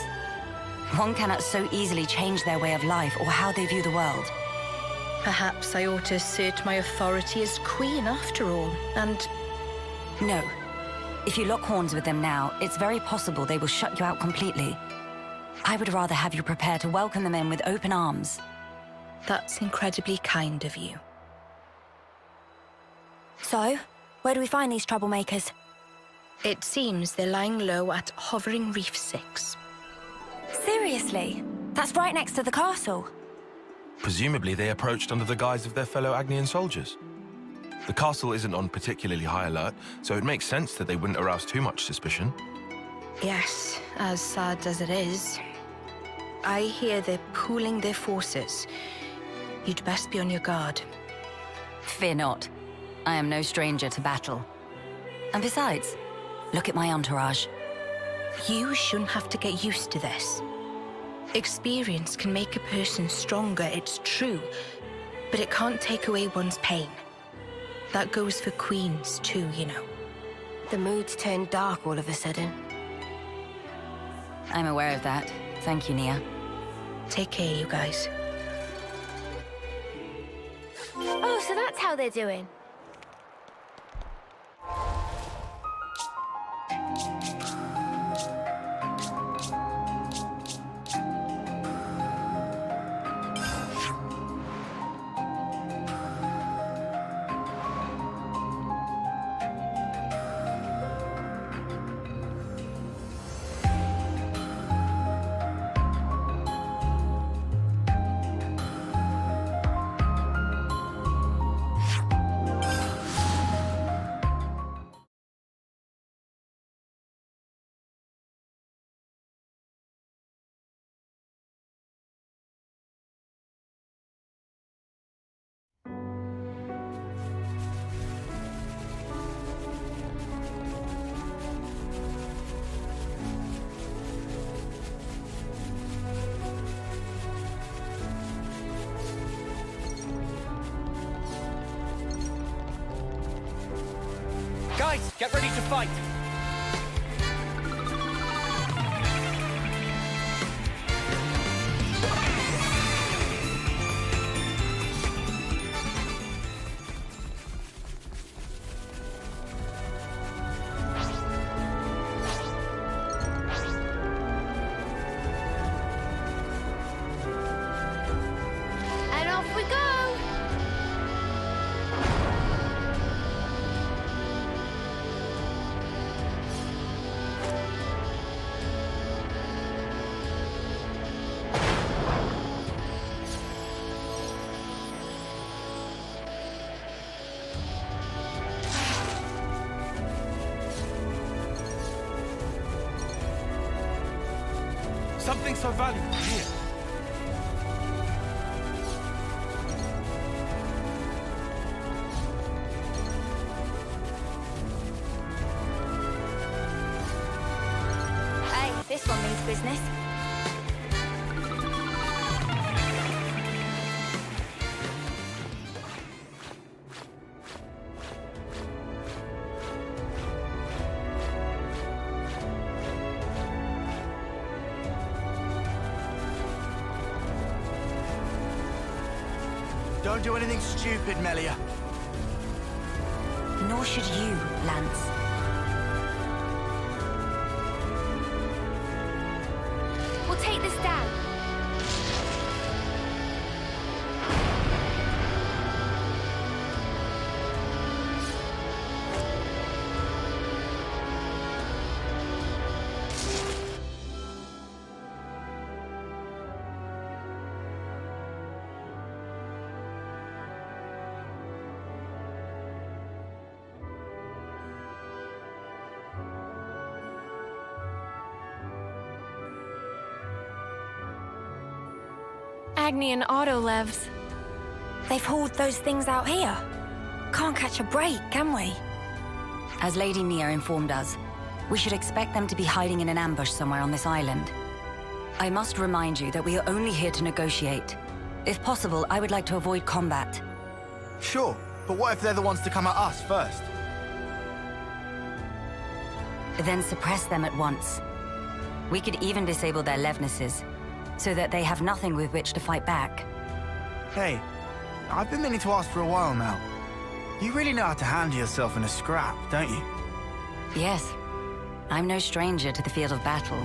One cannot so easily change their way of life or how they view the world. Perhaps I ought to assert my authority as queen after all, and... No. If you lock horns with them now, it's very possible they will shut you out completely. I would rather have you prepare to welcome them in with open arms. That's incredibly kind of you. So, where do we find these troublemakers? It seems they're lying low at Hovering Reef 6. Seriously? That's right next to the castle. Presumably they approached under the guise of their fellow Agnian soldiers. The castle isn't on particularly high alert, so it makes sense that they wouldn't arouse too much suspicion. Yes, as sad as it is. I hear they're pooling their forces. You'd best be on your guard. Fear not. I am no stranger to battle. And besides, look at my entourage. You shouldn't have to get used to this. Experience can make a person stronger, it's true, but it can't take away one's pain. That goes for queens too, you know. The mood's turned dark all of a sudden. I'm aware of that. Thank you, Nia. Take care, you guys. Oh, so that's how they're doing. Guys, get ready to fight! And off we go! Something so valuable here. Hey, this one means business. Don't do anything stupid, Melia. Nor should you, Lance. We'll take this down. Agni and Autolevs. They've hauled those things out here. Can't catch a break, can we? As Lady Nia informed us, we should expect them to be hiding in an ambush somewhere on this island. I must remind you that we are only here to negotiate. If possible, I would like to avoid combat. Sure, but what if they're the ones to come at us first? Then suppress them at once. We could even disable their levnesses, so that they have nothing with which to fight back. Hey, I've been meaning to ask for a while now. You really know how to handle yourself in a scrap, don't you? Yes. I'm no stranger to the field of battle.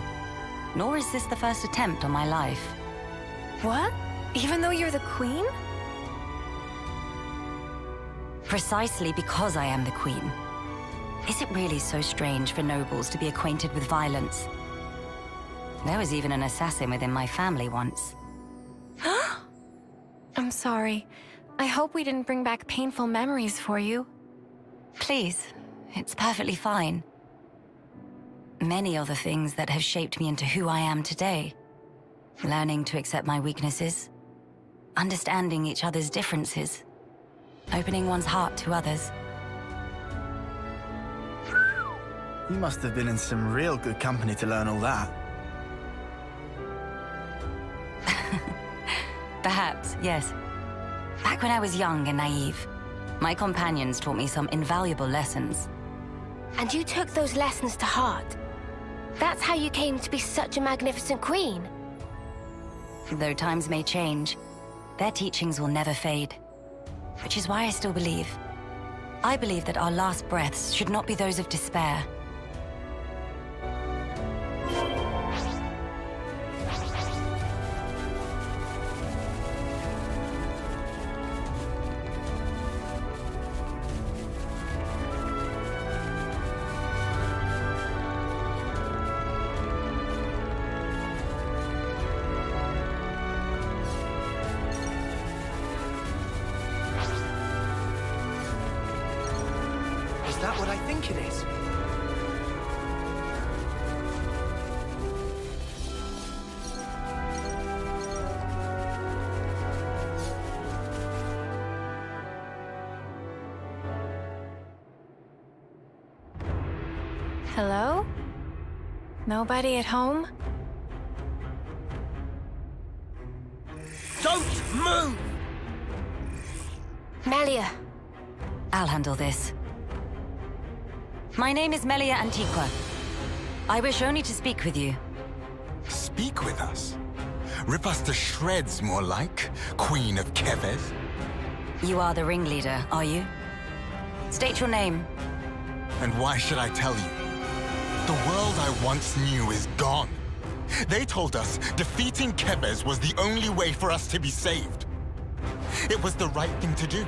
Nor is this the first attempt on my life. What? Even though you're the queen? Precisely because I am the queen. Is it really so strange for nobles to be acquainted with violence? There was even an assassin within my family once. I'm sorry. I hope we didn't bring back painful memories for you. Please, it's perfectly fine. Many are the things that have shaped me into who I am today. Learning to accept my weaknesses, understanding each other's differences, opening one's heart to others. You must have been in some real good company to learn all that. Perhaps, yes. Back when I was young and naive, my companions taught me some invaluable lessons. And you took those lessons to heart. That's how you came to be such a magnificent queen. Though times may change, their teachings will never fade. Which is why I still believe. I believe that our last breaths should not be those of despair. Is that what I think it is? Hello? Nobody at home? Don't move! Melia. I'll handle this. My name is Melia Antiqua. I wish only to speak with you. Speak with us? Rip us to shreds, more like, Queen of Keves. You are the ringleader, are you? State your name. And why should I tell you? The world I once knew is gone. They told us defeating Keves was the only way for us to be saved. It was the right thing to do,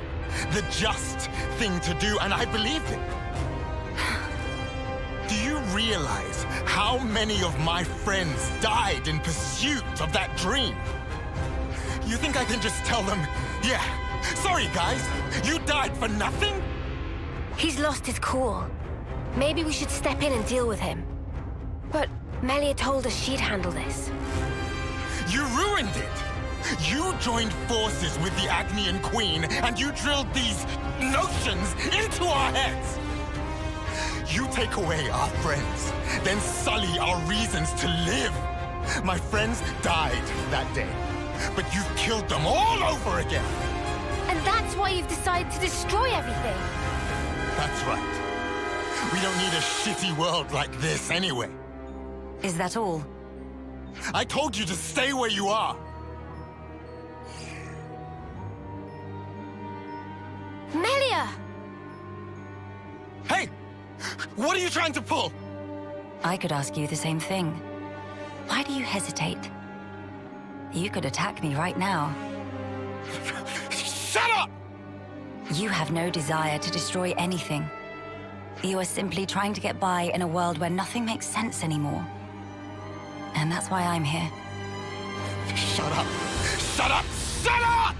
the just thing to do, and I believed it. Do you realize how many of my friends died in pursuit of that dream? You think I can just tell them, yeah, sorry guys, you died for nothing? He's lost his cool. Maybe we should step in and deal with him. But Melia told us she'd handle this. You ruined it! You joined forces with the Agnian Queen, and you drilled these notions into our heads! You take away our friends, then sully our reasons to live. My friends died that day, but you've killed them all over again. And that's why you've decided to destroy everything. That's right. We don't need a shitty world like this anyway. Is that all? I told you to stay where you are. Melia! Hey! What are you trying to pull? I could ask you the same thing. Why do you hesitate? You could attack me right now. Shut up! You have no desire to destroy anything. You are simply trying to get by in a world where nothing makes sense anymore. And that's why I'm here. Shut up! Shut up! Shut up!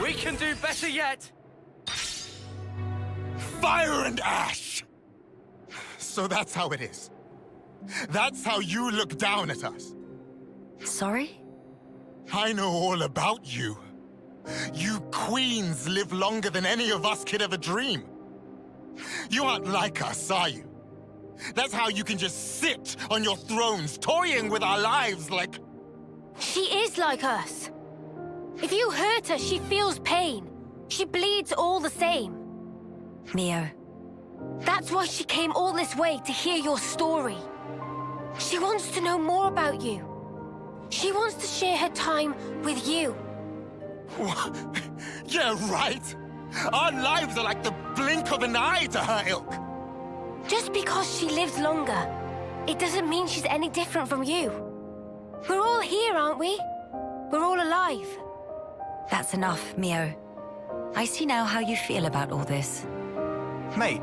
We can do better yet! Fire and ash! So that's how it is. That's how you look down at us. Sorry? I know all about you. You queens live longer than any of us could ever dream. You aren't like us, are you? That's how you can just sit on your thrones, toying with our lives like... She is like us. If you hurt her, she feels pain. She bleeds all the same. Mio. That's why she came all this way to hear your story. She wants to know more about you. She wants to share her time with you. Yeah, right. Our lives are like the blink of an eye to her ilk. Just because she lives longer, it doesn't mean she's any different from you. We're all here, aren't we? We're all alive. That's enough, Mio. I see now how you feel about all this. Mate,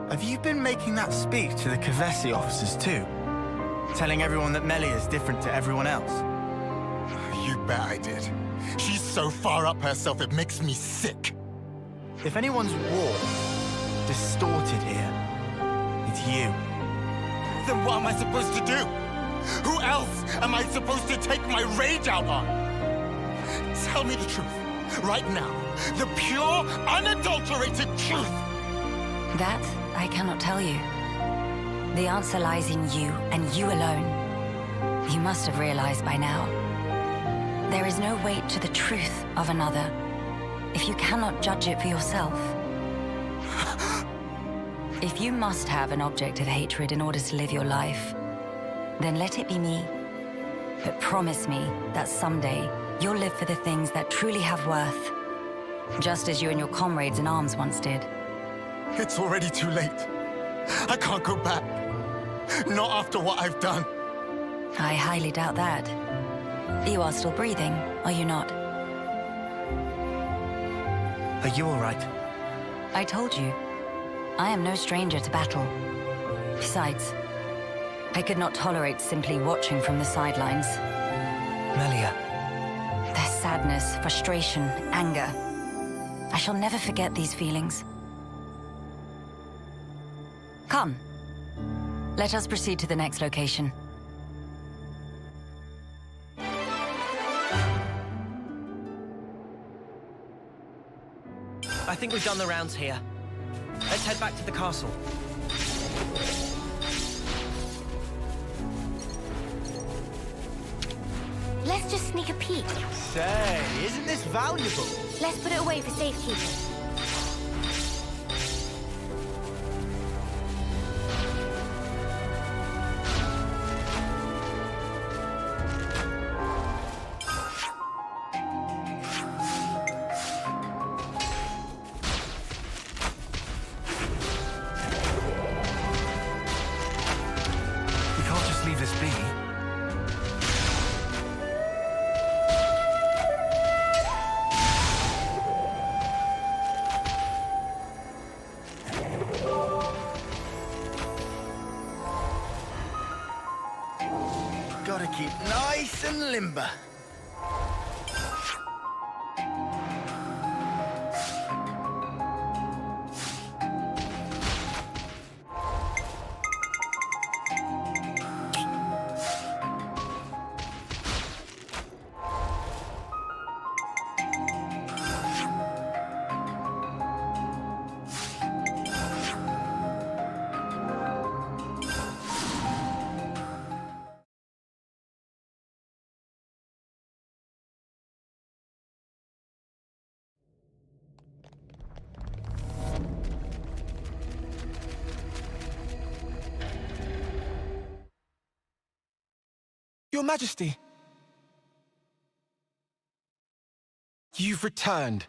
have you been making that speech to the Kavesi officers too? Telling everyone that Melia is different to everyone else? You bet I did. She's so far up herself, it makes me sick. If anyone's warped, distorted here, it's you. Then what am I supposed to do? Who else am I supposed to take my rage out on? Tell me the truth, right now. The pure, unadulterated truth. That I cannot tell you. The answer lies in you, and you alone. You must have realized by now. There is no weight to the truth of another if you cannot judge it for yourself. If you must have an object of hatred in order to live your life, then let it be me. But promise me that someday you'll live for the things that truly have worth, just as you and your comrades in arms once did. It's already too late. I can't go back. Not after what I've done. I highly doubt that. You are still breathing, are you not? Are you all right? I told you. I am no stranger to battle. Besides, I could not tolerate simply watching from the sidelines. Melia. Their sadness, frustration, anger. I shall never forget these feelings. Come. Let us proceed to the next location. I think we've done the rounds here. Let's head back to the castle. Let's just sneak a peek. Say, isn't this valuable? Let's put it away for safekeeping. Keep nice and limber. Your Majesty! You've returned.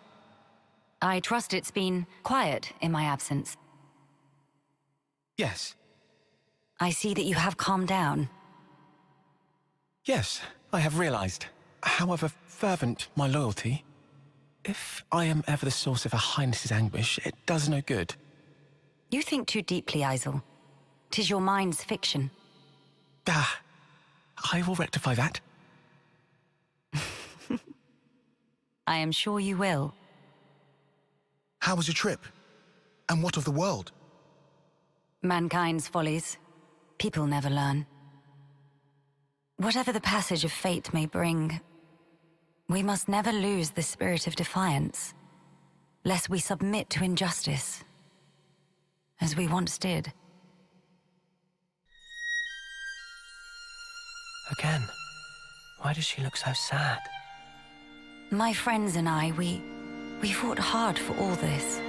I trust it's been quiet in my absence. Yes. I see that you have calmed down. Yes, I have realized. However fervent my loyalty, if I am ever the source of Her Highness's anguish, it does no good. You think too deeply, Isel. 'Tis your mind's fiction. Ah, I will rectify that. I am sure you will. How was your trip? And what of the world? Mankind's follies. People never learn. Whatever the passage of fate may bring, we must never lose the spirit of defiance, lest we submit to injustice, as we once did. Again, why does she look so sad? My friends and I, we fought hard for all this.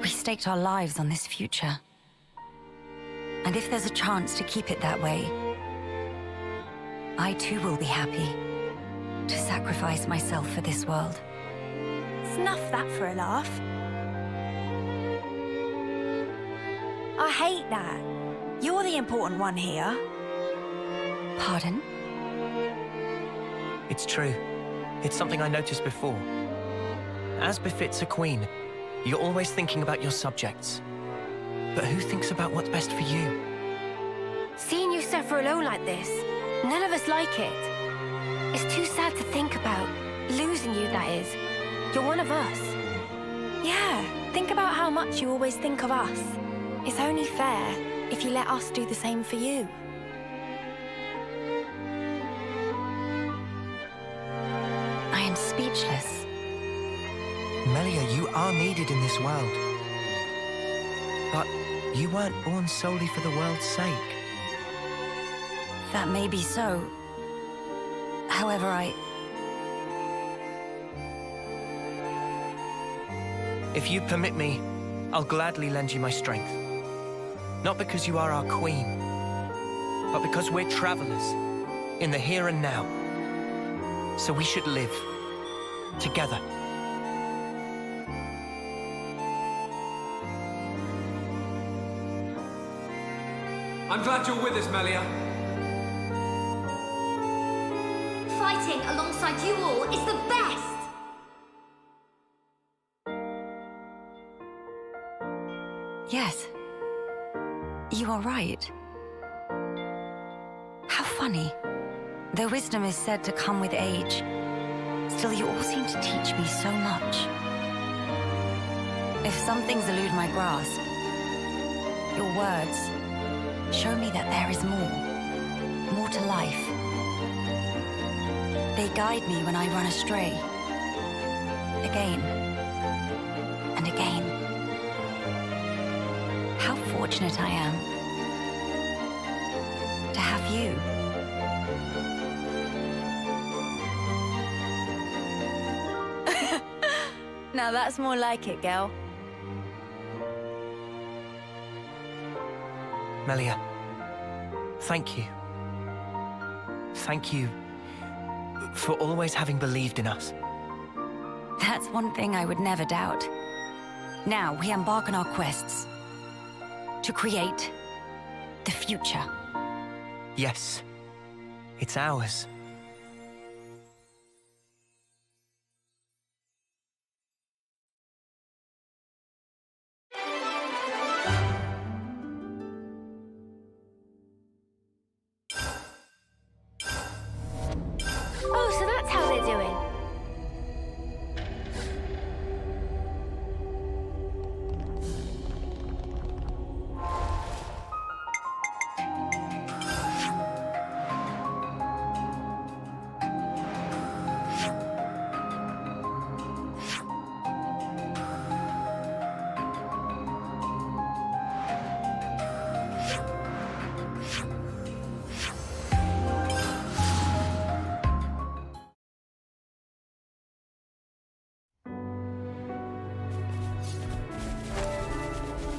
We staked our lives on this future. And if there's a chance to keep it that way, I too will be happy to sacrifice myself for this world. Snuff that for a laugh. I hate that. You're the important one here. Pardon? It's true. It's something I noticed before. As befits a queen, you're always thinking about your subjects. But who thinks about what's best for you? Seeing you suffer alone like this, none of us like it. It's too sad to think about. Losing you, that is. You're one of us. Yeah, think about how much you always think of us. It's only fair if you let us do the same for you. I am speechless. Melia, you are needed in this world. But you weren't born solely for the world's sake. That may be so. However, If you permit me, I'll gladly lend you my strength. Not because you are our queen, but because we're travelers in the here and now. So we should live together. I'm glad you're with us, Melia. Fighting alongside you all is the best! yes. You are right. How funny. Though wisdom is said to come with age, still you all seem to teach me so much. If some things elude my grasp, your words show me that there is more to life. They guide me when I run astray, again and again. How fortunate I am to have you. Now that's more like it, girl. Melia, thank you. Thank you for always having believed in us. That's one thing I would never doubt. Now we embark on our quests to create the future. Yes, it's ours.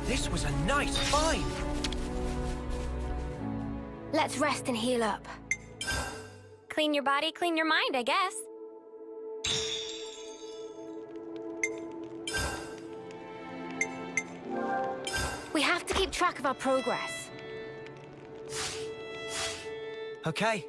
This was a nice find. Let's rest and heal up. Clean your body, clean your mind, I guess. We have to keep track of our progress. Okay,